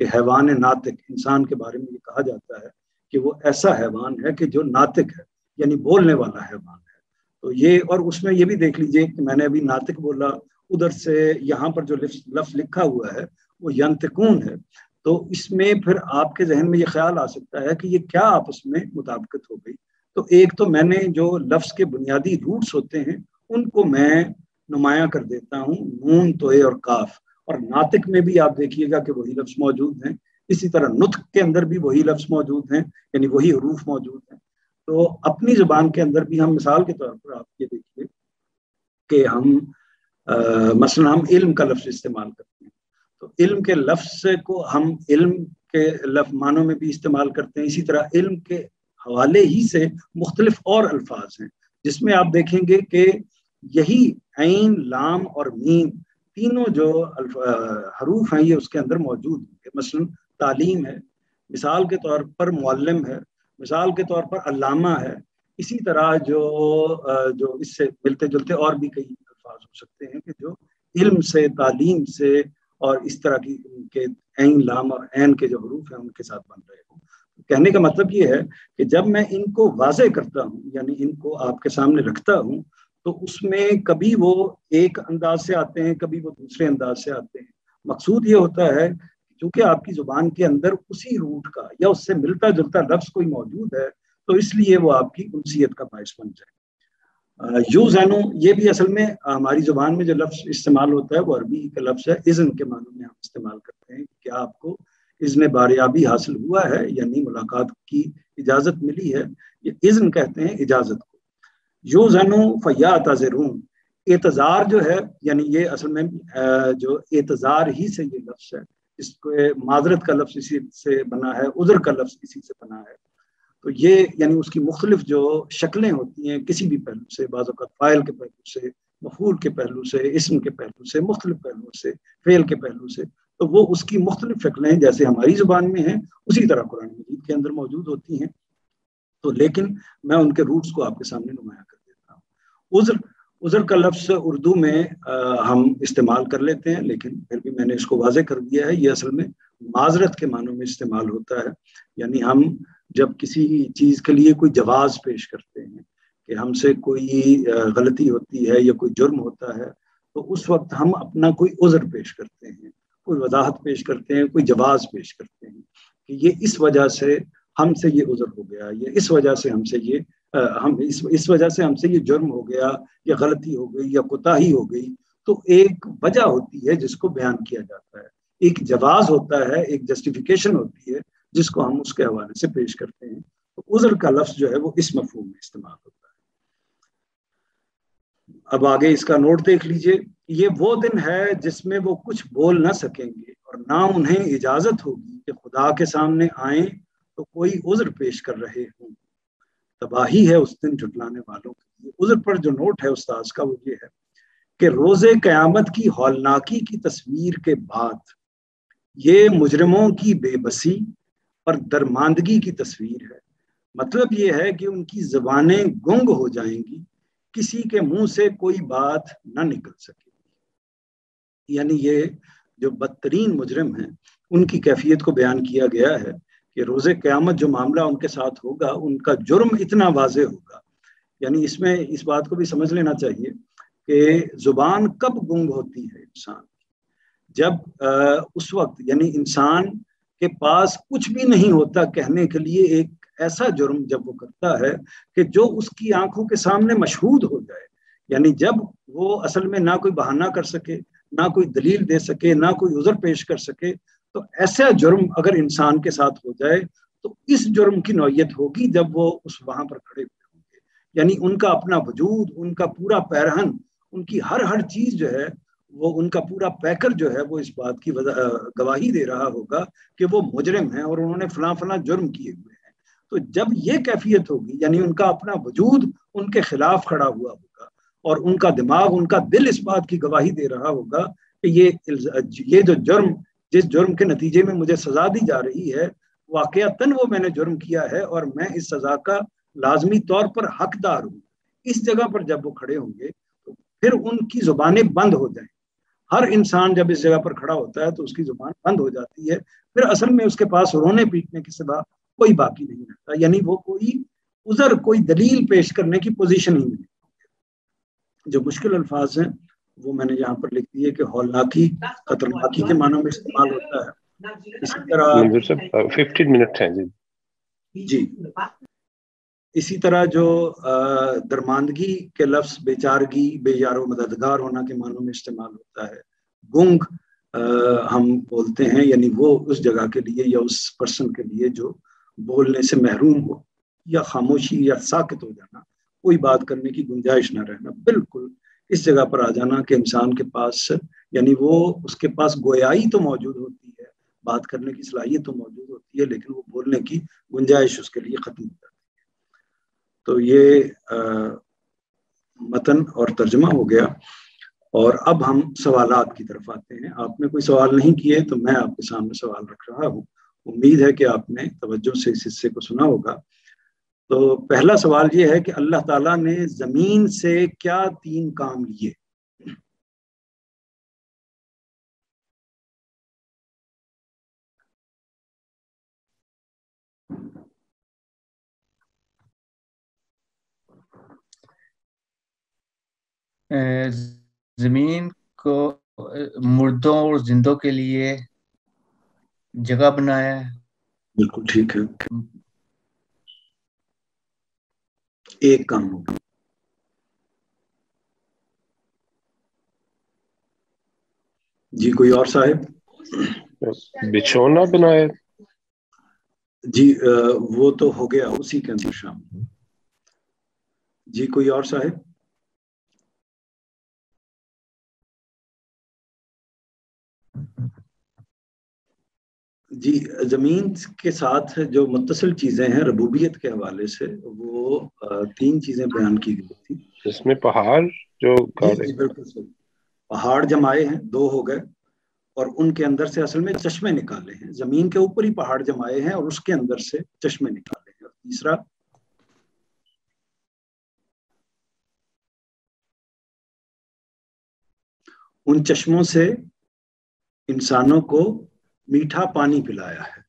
کہ حیوان ناطق، انسان کے بارے میں یہ کہا جاتا ہے کہ وہ ایسا حیوان ہے کہ جو ناطق ہے، یعنی بولنے والا حیوان ہے. تو یہ، اور اس میں یہ بھی دیکھ لیجئے کہ میں نے ابھی ناطق بولا، ادھر سے یہاں پر جو لفظ لکھا ہوا ہے وہ ینطقون ہے. تو اس میں پھر آپ کے ذہن میں یہ خیال آ سکتا ہے کہ یہ کیا آپس میں مطابقت ہو گئی. تو ایک تو میں نے جو لفظ کے بنیادی روٹس ہوتے ہیں ان کو میں نمایاں کر دیتا ہوں، نون، توئے اور کاف. اور ناطق میں بھی آپ دیکھیے گا کہ وہی لفظ موجود ہیں. اسی طرح نطق کے اندر بھی وہی لفظ موجود ہیں، یعنی وہی حروف موجود ہیں. تو اپنی زبان کے اندر بھی ہم مثال کے طور پر آپ یہ دیکھیے کہ ہم مثلا ہم علم کا لفظ استعمال کرتے ہیں. تو علم کے لفظ کو ہم علم کے معنوں میں بھی استعمال کرتے ہیں. اسی طرح علم کے حوالے ہی سے مختلف اور الفاظ ہیں جس میں آپ دیکھیں گے کہ یہی عین، لام اور میم تینوں جو حروف ہیں یہ اس کے اندر موجود ہیں. مثلا تعلیم ہے، مثال کے طور پر معلم ہے، مثال کے طور پر علامہ ہے. اسی طرح جو اس سے ملتے جلتے اور بھی کئی الفاظ ہو سکتے ہیں کہ جو علم سے، تعلیم سے اور اس طرح کی کے عین، لام اور عین کے جو حروف ہیں ان کے ساتھ بن رہے ہوں. کہنے کا مطلب یہ ہے کہ جب میں ان کو واضح کرتا ہوں، یعنی ان کو آپ کے سامنے رکھتا ہوں، تو اس میں کبھی وہ ایک انداز سے آتے ہیں، کبھی وہ دوسرے انداز سے آتے ہیں. مقصود یہ ہوتا ہے چونکہ آپ کی زبان کے اندر اسی روٹ کا یا اس سے ملتا جلتا لفظ کوئی موجود ہے تو اس لیے وہ آپ کی انسیت کا باعث بن جائے. یو زینو، یہ بھی اصل میں ہماری زبان میں جو لفظ استعمال ہوتا ہے وہ عربی کا لفظ ہے. اذن کے معنوں میں ہم استعمال کرتے ہیں. کیا آپ کو اذن باریابی حاصل ہوا ہے، یعنی ملاقات کی اجازت ملی ہے؟ یہ اذن کہتے ہیں اجازت کو. یو زینو فیعتذرون، اعتذار جو ہے، یعنی یہ اصل میں جو اعتذار ہی سے یہ لفظ ہے، اس کو معذرت کا لفظ اسی سے بنا ہے، عذر کا لفظ اسی سے بنا ہے. تو یہ یعنی اس کی مختلف جو شکلیں ہوتی ہیں کسی بھی پہلو سے، بعض اوقات فاعل کے پہلو سے، مفعول کے پہلو سے، اسم کے پہلو سے، مختلف پہلو سے، فعل کے پہلو سے، تو وہ اس کی مختلف شکلیں جیسے ہماری زبان میں ہیں اسی طرح قرآن مجید کے اندر موجود ہوتی ہیں. تو لیکن میں ان کے روٹس کو آپ کے سامنے نمایاں کر دیتا ہوں. عذر کا لفظ اردو میں ہم استعمال کر لیتے ہیں، لیکن پھر بھی میں نے اس کو واضح کر دیا ہے، یہ اصل میں معذرت کے معنوں میں استعمال ہوتا ہے. یعنی ہم جب کسی چیز کے لیے کوئی جواز پیش کرتے ہیں کہ ہم سے کوئی غلطی ہوتی ہے یا کوئی جرم ہوتا ہے، تو اس وقت ہم اپنا کوئی عذر پیش کرتے ہیں، کوئی وضاحت پیش کرتے ہیں، کوئی جواز پیش کرتے ہیں کہ یہ اس وجہ سے ہم سے یہ عذر ہو گیا، یا اس وجہ سے ہم سے یہ اس وجہ سے ہم سے یہ جرم ہو گیا یا غلطی ہو گئی یا کوتاہی ہو گئی. تو ایک وجہ ہوتی ہے جس کو بیان کیا جاتا ہے، ایک جواز ہوتا ہے، ایک جسٹیفیکیشن ہوتی ہے جس کو ہم اس کے حوالے سے پیش کرتے ہیں. تو عذر کا لفظ جو ہے وہ اس مفہوم میں استعمال ہوتا ہے. اب آگے اس کا نوٹ دیکھ لیجئے. یہ وہ دن ہے جس میں وہ کچھ بول نہ سکیں گے اور نہ انہیں اجازت ہوگی کہ خدا کے سامنے آئیں تو کوئی عذر پیش کر رہے ہوں. تباہی ہے اس دن جھٹلانے والوں کے لیے. عذر پر جو نوٹ ہے استاذ کا وہ یہ ہے کہ روز قیامت کی ہولناکی کی تصویر کے بعد یہ مجرموں کی بے بسی اور درماندگی کی تصویر ہے. مطلب یہ ہے کہ ان کی زبانیں گنگ ہو جائیں گی، کسی کے منہ سے کوئی بات نہ نکل سکے گی. یعنی یہ جو بدترین مجرم ہیں ان کی کیفیت کو بیان کیا گیا ہے کہ روز قیامت جو معاملہ ان کے ساتھ ہوگا ان کا جرم اتنا واضح ہوگا. یعنی اس میں اس بات کو بھی سمجھ لینا چاہیے کہ زبان کب گنگ ہوتی ہے انسان، جب اس وقت یعنی انسان کے پاس کچھ بھی نہیں ہوتا کہنے کے لیے، ایک ایسا جرم جب وہ کرتا ہے کہ جو اس کی آنکھوں کے سامنے مشہود ہو جائے. یعنی جب وہ اصل میں نہ کوئی بہانہ کر سکے، نہ کوئی دلیل دے سکے، نہ کوئی عذر پیش کر سکے، تو ایسا جرم اگر انسان کے ساتھ ہو جائے تو اس جرم کی نوعیت ہوگی جب وہ وہاں پر کھڑے ہوئے ہوں گے. یعنی ان کا اپنا وجود، ان کا پورا پیرہن، ان کی ہر چیز جو ہے وہ، ان کا پورا پیکر جو ہے وہ اس بات کی گواہی دے رہا ہوگا کہ وہ مجرم ہیں اور انہوں نے فلاں فلاں جرم کیے ہوئے ہیں. تو جب یہ کیفیت ہوگی، یعنی ان کا اپنا وجود ان کے خلاف کھڑا ہوا ہوگا اور ان کا دماغ، ان کا دل اس بات کی گواہی دے رہا ہوگا کہ یہ جو جرم، جس جرم کے نتیجے میں مجھے سزا دی جا رہی ہے، واقعتاً وہ میں نے جرم کیا ہے اور میں اس سزا کا لازمی طور پر حقدار ہوں. اس جگہ پر جب وہ کھڑے ہوں گے تو پھر ان کی زبانیں بند ہو جائیں. ہر انسان جب اس جگہ پر کھڑا ہوتا ہے تو اس کی زبان بند ہو جاتی ہے، پھر اصل میں اس کے پاس رونے پیٹنے کے سوا کوئی باقی نہیں رہتا، یعنی وہ کوئی عذر، کوئی دلیل پیش کرنے کی پوزیشن ہی نہیں۔ جو مشکل الفاظ ہیں وہ میں نے یہاں پر لکھ دیے کہ ہولناکی خطرناکی کے معنوں میں استعمال ہوتا ہے۔ اسی طرح منظور صاحب 15 منٹ ہیں جی، اسی طرح جو درماندگی کے لفظ بیچارگی، بے یار و مددگار ہونا کے معنوں میں استعمال ہوتا ہے۔ گنگ ہم بولتے ہیں، یعنی وہ اس جگہ کے لیے یا اس پرسن کے لیے جو بولنے سے محروم ہو، یا خاموشی یا ساکت ہو جانا، کوئی بات کرنے کی گنجائش نہ رہنا، بالکل اس جگہ پر آ جانا کہ انسان کے پاس، یعنی وہ اس کے پاس گویائی تو موجود ہوتی ہے، بات کرنے کی صلاحیت تو موجود ہوتی ہے، لیکن وہ بولنے کی گنجائش اس کے لیے ختم ہو جاتی ہے۔ تو یہ متن اور ترجمہ ہو گیا، اور اب ہم سوالات کی طرف آتے ہیں۔ آپ نے کوئی سوال نہیں کیے تو میں آپ کے سامنے سوال رکھ رہا ہوں، امید ہے کہ آپ نے توجہ سے اس حصے کو سنا ہوگا۔ تو پہلا سوال یہ ہے کہ اللہ تعالیٰ نے زمین سے کیا 3 کام لیے؟ زمین کو مردوں اور زندوں کے لیے جگہ بنایا ہے۔ بالکل ٹھیک ہے، ایک کام ہو گیا۔ جی کوئی اور صاحب؟ بچھونا بنایا۔ جی وہ تو ہو گیا اسی کے اندر شامل۔ جی کوئی اور صاحب؟ جی زمین کے ساتھ جو متصل چیزیں ہیں ربوبیت کے حوالے سے، وہ 3 چیزیں بیان کی گئی تھی۔ اس میں پہاڑ جو جی بالکل صحیح، پہاڑ جمائے ہیں، 2 ہو گئے، اور ان کے اندر سے اصل میں چشمے نکالے ہیں۔ زمین کے اوپر ہی پہاڑ جمائے ہیں اور اس کے اندر سے چشمے نکالے ہیں۔ اور تیسرا ان چشموں سے انسانوں کو میٹھا پانی پلایا ہے۔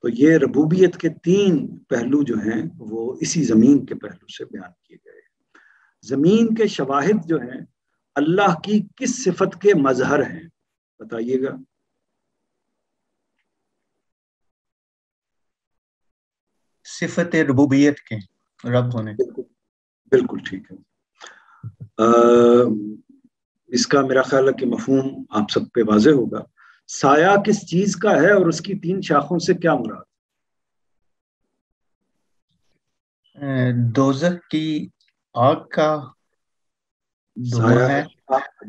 تو یہ ربوبیت کے 3 پہلو جو ہیں وہ اسی زمین کے پہلو سے بیان کیے گئے ہیں۔ زمین کے شواہد جو ہیں اللہ کی کس صفت کے مظہر ہیں؟ بتائیے گا۔ صفت ربوبیت کے، رب ہونے۔ بالکل ٹھیک ہے۔ اس کا میرا خیال ہے کہ مفہوم آپ سب پہ واضح ہوگا۔ سایہ کس چیز کا ہے اور اس کی 3 شاخوں سے کیا مراد؟ دوزخ کی آگ کا دھواں ہے،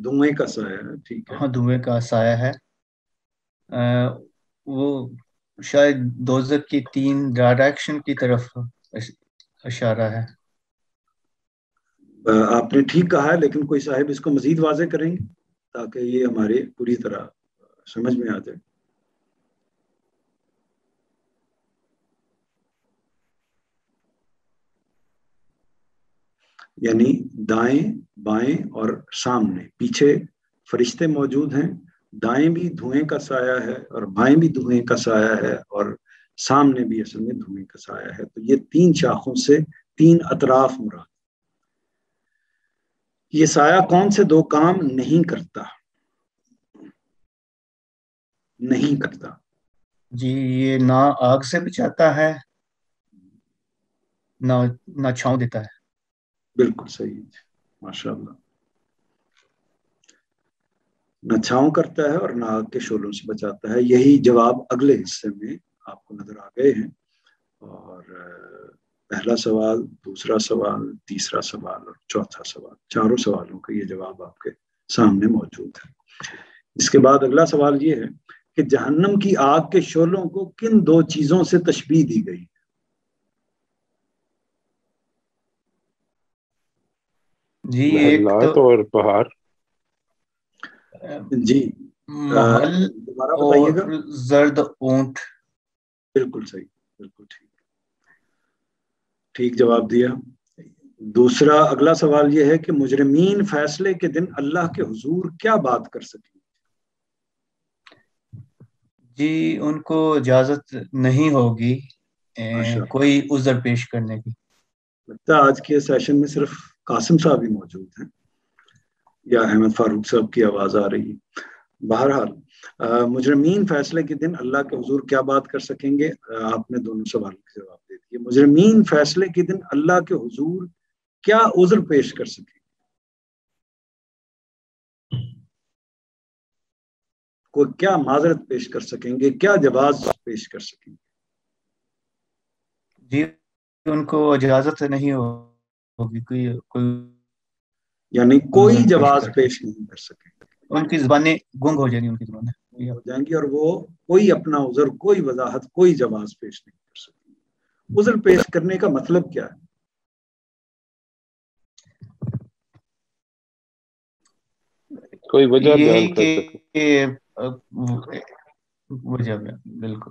دھوئیں کا سایہ ہے، ٹھیک ہے۔ ہاں دھوئیں کا سایہ ہے۔ وہ شاید دوزخ کی 3 ڈائریکشن کی طرف اشارہ ہے۔ آپ نے ٹھیک کہا ہے، لیکن کوئی صاحب اس کو مزید واضح کریں گے تاکہ یہ ہمارے پوری طرح سمجھ میں آ جائے۔ یعنی دائیں بائیں اور سامنے پیچھے فرشتے موجود ہیں، دائیں بھی دھوئیں کا سایہ ہے اور بائیں بھی دھوئیں کا سایہ ہے، اور سامنے بھی اصل میں دھوئیں کا سایہ ہے۔ تو یہ 3 شاخوں سے 3 اطراف مراد۔ یہ سایہ کون سے 2 کام نہیں کرتا؟ نہیں کرتا جی یہ نہ آگ سے بچاتا ہے، نہ چھاؤں دیتا ہے۔ بالکل صحیح، ماشاء اللہ۔ نہ چھاؤں کرتا ہے اور نہ آگ کے شعلوں سے بچاتا ہے۔ یہی جواب اگلے حصے میں آپ کو نظر آ گئے ہیں، اور پہلا سوال، دوسرا سوال، تیسرا سوال اور چوتھا سوال، 4 سوالوں کا یہ جواب آپ کے سامنے موجود ہے۔ اس کے بعد اگلا سوال یہ ہے کہ جہنم کی آگ کے شعلوں کو کن 2 چیزوں سے تشبیہ دی گئی؟ جی ایک تو اور پہاڑ، جی محل دوبارہ بتائیے گا۔ اور زرد اونٹ۔ بالکل صحیح، بالکل ٹھیک جواب دیا۔ دوسرا اگلا سوال یہ ہے کہ مجرمین فیصلے کے دن اللہ کے حضور کیا بات کر سکیں؟ جی ان کو اجازت نہیں ہوگی ماشاءاللہ۔ کوئی عذر پیش کرنے کی۔ لگتا ہے آج کے سیشن میں صرف قاسم صاحب ہی موجود ہیں یا احمد فاروق صاحب کی آواز آ رہی ہے۔ بہرحال مجرمین فیصلے کے دن اللہ کے حضور کیا بات کر سکیں گے؟ آپ نے دونوں سوالوں کے جواب دے دیے۔ مجرمین فیصلے کے دن اللہ کے حضور کیا عذر پیش کر سکیں گے؟ کوئی کیا معذرت پیش کر سکیں گے، کیا جواز پیش کر سکیں گے؟ جی ان کو اجازت نہیں ہوگی کوئی یعنی کوئی عذر جواز کر پیش نہیں کر سکیں گے، ان کی زبانیں گنگ ہو جائیں گی، ان کی زبانیں ہو جائیں گی، اور وہ کوئی اپنا عذر، کوئی وضاحت، کوئی جواز پیش نہیں کر سکیں گے۔ عذر پیش کرنے کا مطلب کیا ہے؟ کوئی وجہ بیان یہی کر سکے۔ کہ وجہ بیان، بالکل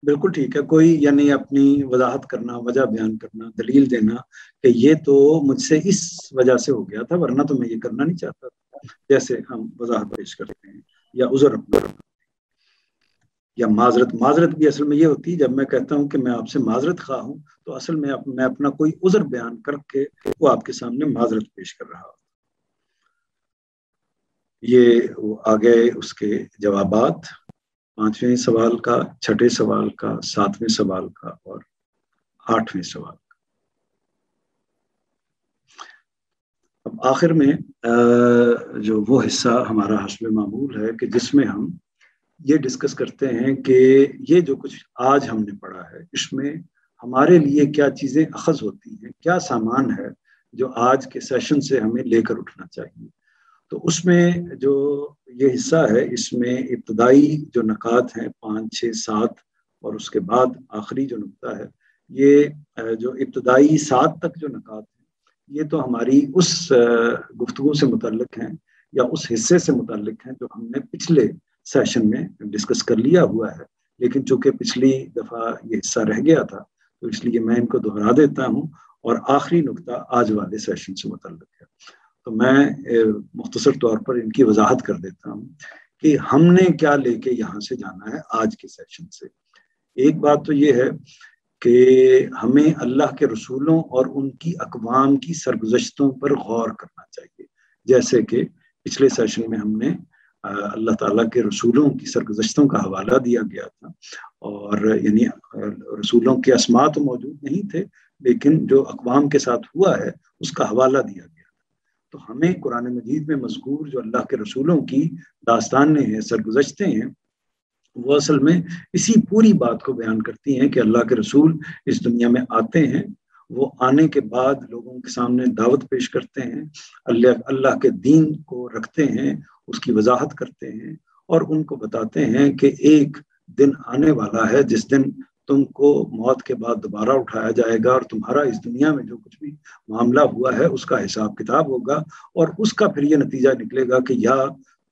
بالکل ٹھیک ہے، کوئی یعنی اپنی وضاحت کرنا، وجہ بیان کرنا، دلیل دینا کہ یہ تو مجھ سے اس وجہ سے ہو گیا تھا، ورنہ تو میں یہ کرنا نہیں چاہتا تھا، جیسے ہم وضاحت پیش کرتے ہیں، یا عذر اپنا، یا معذرت۔ معذرت بھی اصل میں یہ ہوتی ہے جب میں کہتا ہوں کہ میں آپ سے معذرت خواہ ہوں، تو اصل میں اپنا کوئی عذر بیان کر کے وہ آپ کے سامنے معذرت پیش کر رہا ہوں۔ یہ وہ آگے اس کے جوابات، 5ویں سوال کا، 6ٹھے سوال کا، 7ویں سوال کا اور 8ویں سوال کا۔ اب آخر میں جو وہ حصہ ہمارا حسب معمول ہے کہ جس میں ہم یہ ڈسکس کرتے ہیں کہ یہ جو کچھ آج ہم نے پڑھا ہے، اس میں ہمارے لیے کیا چیزیں اخذ ہوتی ہیں، کیا سامان ہے جو آج کے سیشن سے ہمیں لے کر اٹھنا چاہیے۔ تو اس میں جو یہ حصہ ہے، اس میں ابتدائی جو نکات ہیں 5، 6، 7 اور اس کے بعد آخری جو نقطہ ہے، یہ جو ابتدائی 7 تک جو نکات ہیں، یہ تو ہماری اس گفتگو سے متعلق ہیں یا اس حصے سے متعلق ہیں جو ہم نے پچھلے سیشن میں ڈسکس کر لیا ہوا ہے، لیکن چونکہ پچھلی دفعہ یہ حصہ رہ گیا تھا تو اس لیے میں ان کو دہرا دیتا ہوں، اور آخری نقطہ آج والے سیشن سے متعلق ہے۔ تو میں مختصر طور پر ان کی وضاحت کر دیتا ہوں کہ ہم نے کیا لے کے یہاں سے جانا ہے آج کے سیشن سے۔ ایک بات تو یہ ہے کہ ہمیں اللہ کے رسولوں اور ان کی اقوام کی سرگزشتوں پر غور کرنا چاہیے، جیسے کہ پچھلے سیشن میں ہم نے اللہ تعالیٰ کے رسولوں کی سرگزشتوں کا حوالہ دیا گیا تھا، اور یعنی رسولوں کے اسماء تو موجود نہیں تھے، لیکن جو اقوام کے ساتھ ہوا ہے اس کا حوالہ دیا گیا۔ تو ہمیں قرآن مجید میں مذکور جو اللہ کے رسولوں کی داستانیں ہیں، سرگزشتیں ہیں، وہ اصل میں اسی پوری بات کو بیان کرتی ہیں کہ اللہ کے رسول اس دنیا میں آتے ہیں، وہ آنے کے بعد لوگوں کے سامنے دعوت پیش کرتے ہیں، اللہ کے دین کو رکھتے ہیں، اس کی وضاحت کرتے ہیں، اور ان کو بتاتے ہیں کہ ایک دن آنے والا ہے جس دن تم کو موت کے بعد دوبارہ اٹھایا جائے گا، اور تمہارا اس دنیا میں جو کچھ بھی معاملہ ہوا ہے اس کا حساب کتاب ہوگا، اور اس کا پھر یہ نتیجہ نکلے گا کہ یا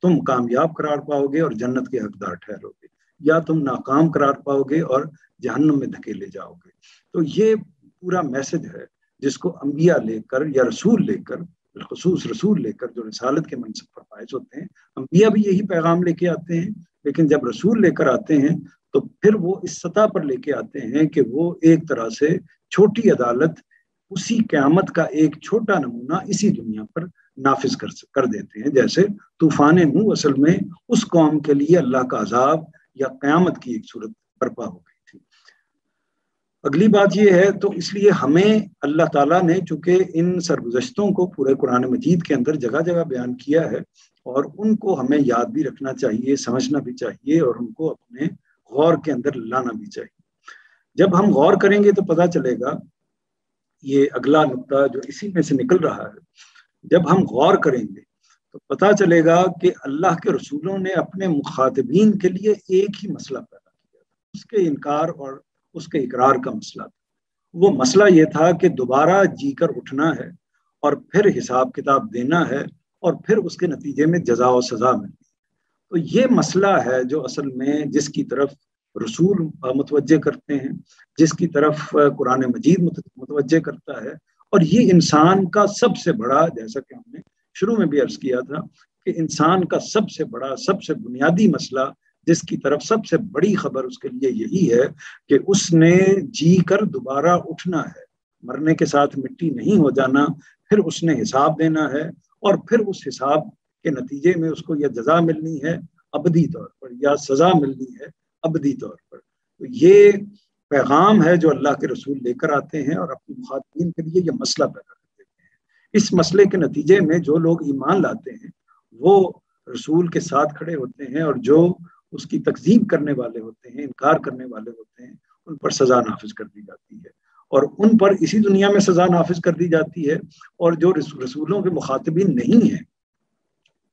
تم کامیاب قرار پاؤ گے اور جنت کے حقدار ٹھہرو گے، یا تم ناکام قرار پاؤ گے اور جہنم میں دھکیلے جاؤ گے۔ تو یہ پورا میسج ہے جس کو انبیاء لے کر یا رسول لے کر، بالخصوص رسول لے کر جو رسالت کے منصب پر فائز ہوتے ہیں، انبیاء بھی یہی پیغام لے کے آتے ہیں، لیکن جب رسول لے کر آتے ہیں تو پھر وہ اس سطح پر لے کے آتے ہیں کہ وہ ایک طرح سے چھوٹی عدالت، اسی قیامت کا ایک چھوٹا نمونہ اسی دنیا پر نافذ کر دیتے ہیں، جیسے طوفان نوح اصل میں اس قوم کے لیے اللہ کا عذاب یا قیامت کی ایک صورت برپا ہو گئی تھی۔ اگلی بات یہ ہے، تو اس لیے ہمیں اللہ تعالیٰ نے چونکہ ان سرگزشتوں کو پورے قرآن مجید کے اندر جگہ جگہ بیان کیا ہے، اور ان کو ہمیں یاد بھی رکھنا چاہیے، سمجھنا بھی چاہیے، اور ان کو اپنے غور کے اندر لانا بھی چاہیے۔ جب ہم غور کریں گے تو پتہ چلے گا، یہ اگلا نقطہ جو اسی میں سے نکل رہا ہے، جب ہم غور کریں گے تو پتہ چلے گا کہ اللہ کے رسولوں نے اپنے مخاطبین کے لیے ایک ہی مسئلہ پیدا کیا، اس کے انکار اور اس کے اقرار کا مسئلہ تھا۔ وہ مسئلہ یہ تھا کہ دوبارہ جی کر اٹھنا ہے، اور پھر حساب کتاب دینا ہے، اور پھر اس کے نتیجے میں جزا و سزا ملنی ہے۔ تو یہ مسئلہ ہے جو اصل میں جس کی طرف رسول متوجہ کرتے ہیں، جس کی طرف قرآن مجید متوجہ کرتا ہے، اور یہ انسان کا سب سے بڑا، جیسا کہ ہم نے شروع میں بھی عرض کیا تھا، کہ انسان کا سب سے بڑا، سب سے بنیادی مسئلہ جس کی طرف سب سے بڑی خبر اس کے لیے یہی ہے کہ اس نے جی کر دوبارہ اٹھنا ہے، مرنے کے ساتھ مٹی نہیں ہو جانا، پھر اس نے حساب دینا ہے، اور پھر اس حساب کے نتیجے میں اس کو یا جزا ملنی ہے ابدی طور پر یا سزا ملنی ہے ابدی طور پر۔ تو یہ پیغام ہے جو اللہ کے رسول لے کر آتے ہیں اور اپنے مخاطبین کے لیے یہ مسئلہ پیدا کر دیتے ہیں۔ اس مسئلے کے نتیجے میں جو لوگ ایمان لاتے ہیں وہ رسول کے ساتھ کھڑے ہوتے ہیں، اور جو اس کی تکذیب کرنے والے ہوتے ہیں، انکار کرنے والے ہوتے ہیں، ان پر سزا نافذ کر دی جاتی ہے، اور ان پر اسی دنیا میں سزا نافذ کر دی جاتی ہے، اور جو رسولوں کے مخاطبین نہیں ہیں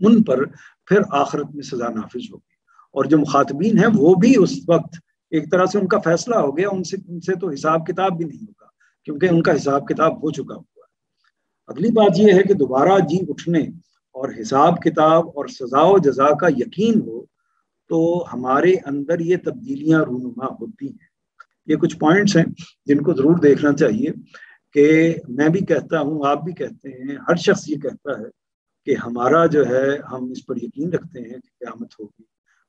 ان پر پھر آخرت میں سزا نافذ ہوگی، اور جو مخاطبین ہیں وہ بھی اس وقت ایک طرح سے ان کا فیصلہ ہو گیا، ان سے تو حساب کتاب بھی نہیں ہوگا کیونکہ ان کا حساب کتاب ہو چکا ہوا ہے۔ اگلی بات یہ ہے کہ دوبارہ جی اٹھنے اور حساب کتاب اور سزا و جزا کا یقین ہو تو ہمارے اندر یہ تبدیلیاں رونما ہوتی ہیں۔ یہ کچھ پوائنٹس ہیں جن کو ضرور دیکھنا چاہیے، کہ میں بھی کہتا ہوں، آپ بھی کہتے ہیں، ہر شخص یہ کہتا ہے کہ ہمارا جو ہے ہم اس پر یقین رکھتے ہیں کہ قیامت ہوگی،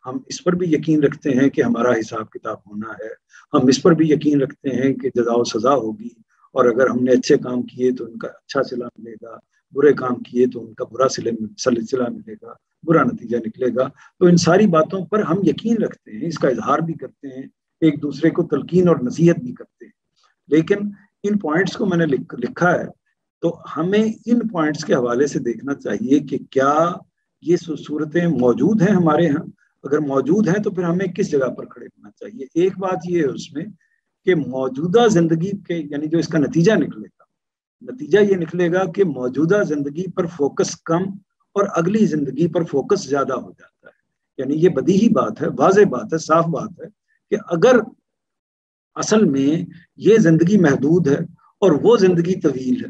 ہم اس پر بھی یقین رکھتے ہیں کہ ہمارا حساب کتاب ہونا ہے، ہم اس پر بھی یقین رکھتے ہیں کہ جزا و سزا ہوگی، اور اگر ہم نے اچھے کام کیے تو ان کا اچھا صلہ ملے گا، برے کام کیے تو ان کا برا صلہ ملے گا، برا نتیجہ نکلے گا۔ تو ان ساری باتوں پر ہم یقین رکھتے ہیں، اس کا اظہار بھی کرتے ہیں، ایک دوسرے کو تلقین اور نصیحت بھی کرتے ہیں، لیکن ان پوائنٹس کو میں نے لکھا ہے تو ہمیں ان پوائنٹس کے حوالے سے دیکھنا چاہیے کہ کیا یہ صورتیں موجود ہیں ہمارے ہاں، اگر موجود ہیں تو پھر ہمیں کس جگہ پر کھڑے ہونا چاہیے۔ ایک بات یہ ہے اس میں کہ موجودہ زندگی کے یعنی جو اس کا نتیجہ نکلے گا، نتیجہ یہ نکلے گا کہ موجودہ زندگی پر فوکس کم اور اگلی زندگی پر فوکس زیادہ ہو جاتا ہے۔ یعنی یہ بدیہی بات ہے، واضح بات ہے، صاف بات ہے کہ اگر اصل میں یہ زندگی محدود ہے اور وہ زندگی طویل ہے،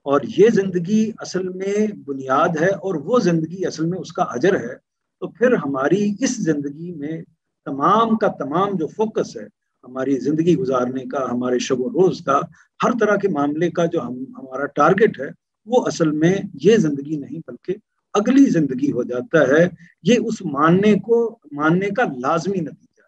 اور یہ زندگی اصل میں بنیاد ہے اور وہ زندگی اصل میں اس کا اجر ہے، تو پھر ہماری اس زندگی میں تمام کا تمام جو فوکس ہے ہماری زندگی گزارنے کا، ہمارے شب و روز کا، ہر طرح کے معاملے کا جو ہمارا ٹارگٹ ہے وہ اصل میں یہ زندگی نہیں بلکہ اگلی زندگی ہو جاتا ہے۔ یہ اس ماننے کا لازمی نتیجہ ہے۔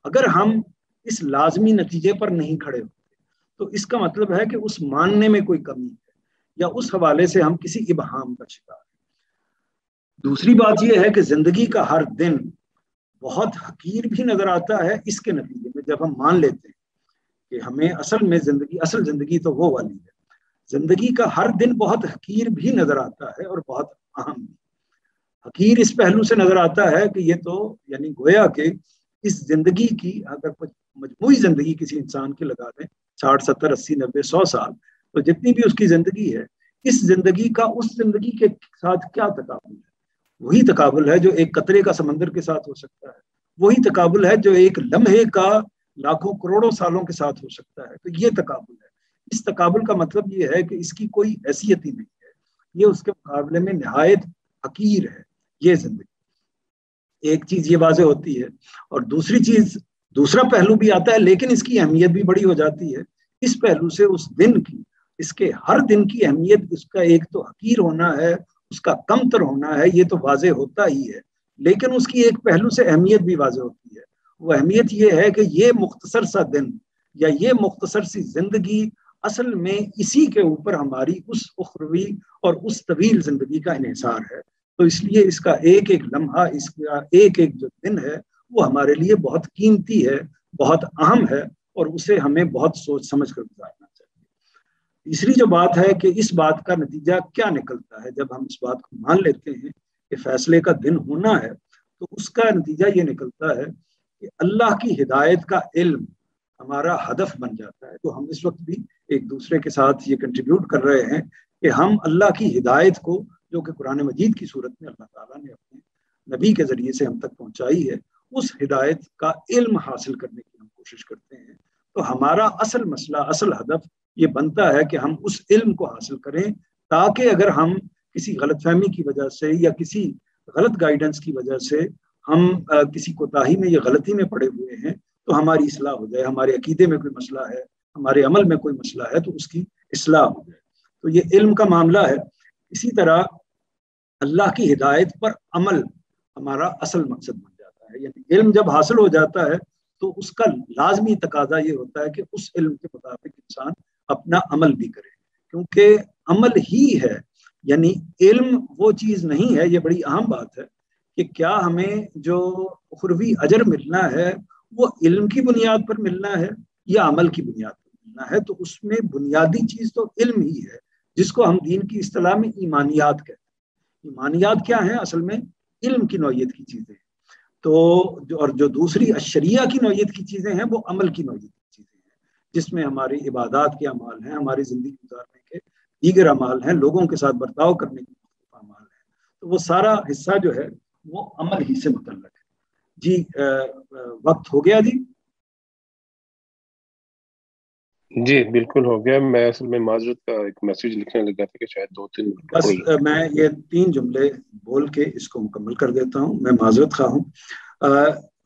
اگر ہم اس لازمی نتیجے پر نہیں کھڑے ہوتے تو اس کا مطلب ہے کہ اس ماننے میں کوئی کمی ہے یا اس حوالے سے ہم کسی ابہام کا شکار ہیں۔ دوسری بات یہ ہے کہ زندگی کا ہر دن بہت حقیر بھی نظر آتا ہے اس کے نتیجے میں، جب ہم مان لیتے ہیں کہ ہمیں اصل زندگی تو وہ والی ہے۔ زندگی کا ہر دن بہت حقیر بھی نظر آتا ہے اور بہت اہم بھی۔ حقیر اس پہلو سے نظر آتا ہے کہ یہ تو یعنی گویا کہ اس زندگی کی اگر مجموعی زندگی کسی انسان کی لگا دیں 60 70 80 90 100 سال، تو جتنی بھی اس کی زندگی ہے، اس زندگی کا اس زندگی کے ساتھ کیا تقابل ہے؟ وہی تقابل ہے جو ایک قطرے کا سمندر کے ساتھ ہو سکتا ہے، وہی تقابل ہے جو ایک لمحے کا لاکھوں کروڑوں سالوں کے ساتھ ہو سکتا ہے۔ تو یہ تقابل ہے۔ اس تقابل کا مطلب یہ ہے کہ اس کی کوئی حیثیت ہی نہیں ہے، یہ اس کے مقابلے میں نہایت حقیر ہے یہ زندگی۔ ایک چیز یہ واضح ہوتی ہے، اور دوسرا پہلو بھی آتا ہے، لیکن اس کی اہمیت بھی بڑی ہو جاتی ہے۔ اس پہلو سے اس دن کی، اس کے ہر دن کی اہمیت، اس کا ایک تو حقیر ہونا ہے، اس کا کم تر ہونا ہے، یہ تو واضح ہوتا ہی ہے، لیکن اس کی ایک پہلو سے اہمیت بھی واضح ہوتی ہے۔ وہ اہمیت یہ ہے کہ یہ مختصر سا دن یا یہ مختصر سی زندگی اصل میں اسی کے اوپر ہماری اس اخروی اور اس طویل زندگی کا انحصار ہے۔ تو اس لیے اس کا ایک ایک لمحہ، اس کا ایک ایک جو دن ہے وہ ہمارے لیے بہت قیمتی ہے، بہت اہم ہے، اور اسے ہمیں بہت سوچ سمجھ کر گزارنا چاہیے۔ تیسری جو بات ہے کہ اس بات کا نتیجہ کیا نکلتا ہے جب ہم اس بات کو مان لیتے ہیں کہ فیصلے کا دن ہونا ہے، تو اس کا نتیجہ یہ نکلتا ہے کہ اللہ کی ہدایت کا علم ہمارا ہدف بن جاتا ہے۔ تو ہم اس وقت بھی ایک دوسرے کے ساتھ یہ کنٹریبیوٹ کر رہے ہیں کہ ہم اللہ کی ہدایت کو، جو کہ قرآن مجید کی صورت میں اللہ تعالیٰ نے اپنے نبی کے ذریعے سے ہم تک پہنچائی ہے، اس ہدایت کا علم حاصل کرنے کی ہم کوشش کرتے ہیں۔ تو ہمارا اصل مسئلہ، اصل ہدف یہ بنتا ہے کہ ہم اس علم کو حاصل کریں، تاکہ اگر ہم کسی غلط فہمی کی وجہ سے یا کسی غلط گائیڈنس کی وجہ سے ہم کسی کوتاہی میں یا غلطی میں پڑے ہوئے ہیں تو ہماری اصلاح ہو جائے۔ ہمارے عقیدے میں کوئی مسئلہ ہے، ہمارے عمل میں کوئی مسئلہ ہے تو اس کی اصلاح ہو جائے۔ تو یہ علم کا معاملہ ہے۔ اسی طرح اللہ کی ہدایت پر عمل ہمارا اصل مقصد بن جاتا ہے۔ ہے. یعنی علم جب حاصل ہو جاتا ہے تو اس کا لازمی تقاضا یہ ہوتا ہے کہ اس علم کے مطابق انسان اپنا عمل بھی کرے، کیونکہ عمل ہی ہے. یعنی علم وہ چیز نہیں ہے، یہ بڑی اہم بات ہے کہ کیا ہمیں جو اخروی اجر ملنا ہے وہ علم کی بنیاد پر ملنا ہے یا عمل کی بنیاد پر ملنا ہے. تو اس میں بنیادی چیز تو علم ہی ہے، جس کو ہم دین کی اصطلاح میں ایمانیات کہتے ہیں. ایمانیات کیا ہیں؟ اصل میں علم کی نوعیت کی چیزیں. تو جو دوسری الشریعہ کی نوعیت کی چیزیں ہیں وہ عمل کی نوعیت کی چیزیں ہیں، جس میں ہماری عبادات کے اعمال ہیں، ہماری زندگی گزارنے کے دیگر اعمال ہیں، لوگوں کے ساتھ برتاؤ کرنے کے اعمال ہیں. تو وہ سارا حصہ جو ہے وہ عمل ہی سے متعلق ہے. جی وقت ہو گیا جی؟ جی بالکل ہو گیا. میں اصل میں معذرت کا ایک میسج لکھنے لگا تھا کہ شاید 2-3 منٹ بس میں یہ 3 جملے بول کے اس کو مکمل کر دیتا ہوں. میں معذرت خواہ ہوں.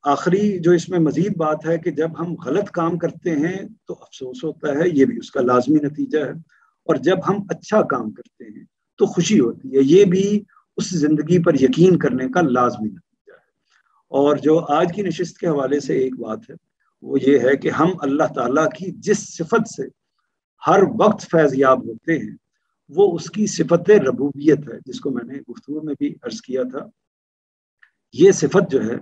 آخری جو اس میں مزید بات ہے کہ جب ہم غلط کام کرتے ہیں تو افسوس ہوتا ہے، یہ بھی اس کا لازمی نتیجہ ہے. اور جب ہم اچھا کام کرتے ہیں تو خوشی ہوتی ہے، یہ بھی اس زندگی پر یقین کرنے کا لازمی نتیجہ ہے. اور جو آج کی نشست کے حوالے سے ایک بات ہے وہ یہ ہے کہ ہم اللہ تعالیٰ کی جس صفت سے ہر وقت فیض یاب ہوتے ہیں وہ اس کی صفت ربوبیت ہے، جس کو میں نے گفتگو میں بھی عرض کیا تھا. یہ صفت جو ہے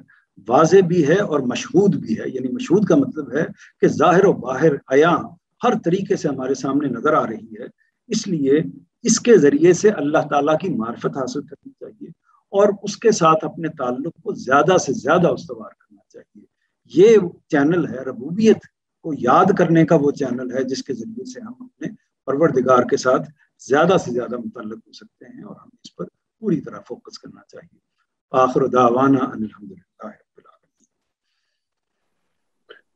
واضح بھی ہے اور مشہود بھی ہے. یعنی مشہود کا مطلب ہے کہ ظاہر و باہر عیاں ہر طریقے سے ہمارے سامنے نظر آ رہی ہے. اس لیے اس کے ذریعے سے اللہ تعالیٰ کی معرفت حاصل کرنی چاہیے اور اس کے ساتھ اپنے تعلق کو زیادہ سے زیادہ استوار کرنا چاہیے. یہ چینل ہے ربوبیت کو یاد کرنے کا، وہ چینل ہے جس کے ذریعے سے ہم اپنے پروردگار کے ساتھ زیادہ سے زیادہ متعلق ہو سکتے ہیں، اور ہمیں اس پر پوری طرح فوکس کرنا چاہیے. آخر دعوانا ان الحمدللہ رب العالمین.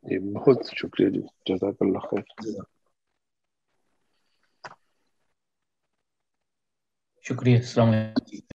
جی بہت شکریہ جی، جزاک اللہ خیر. شکریہ. السلام علیکم.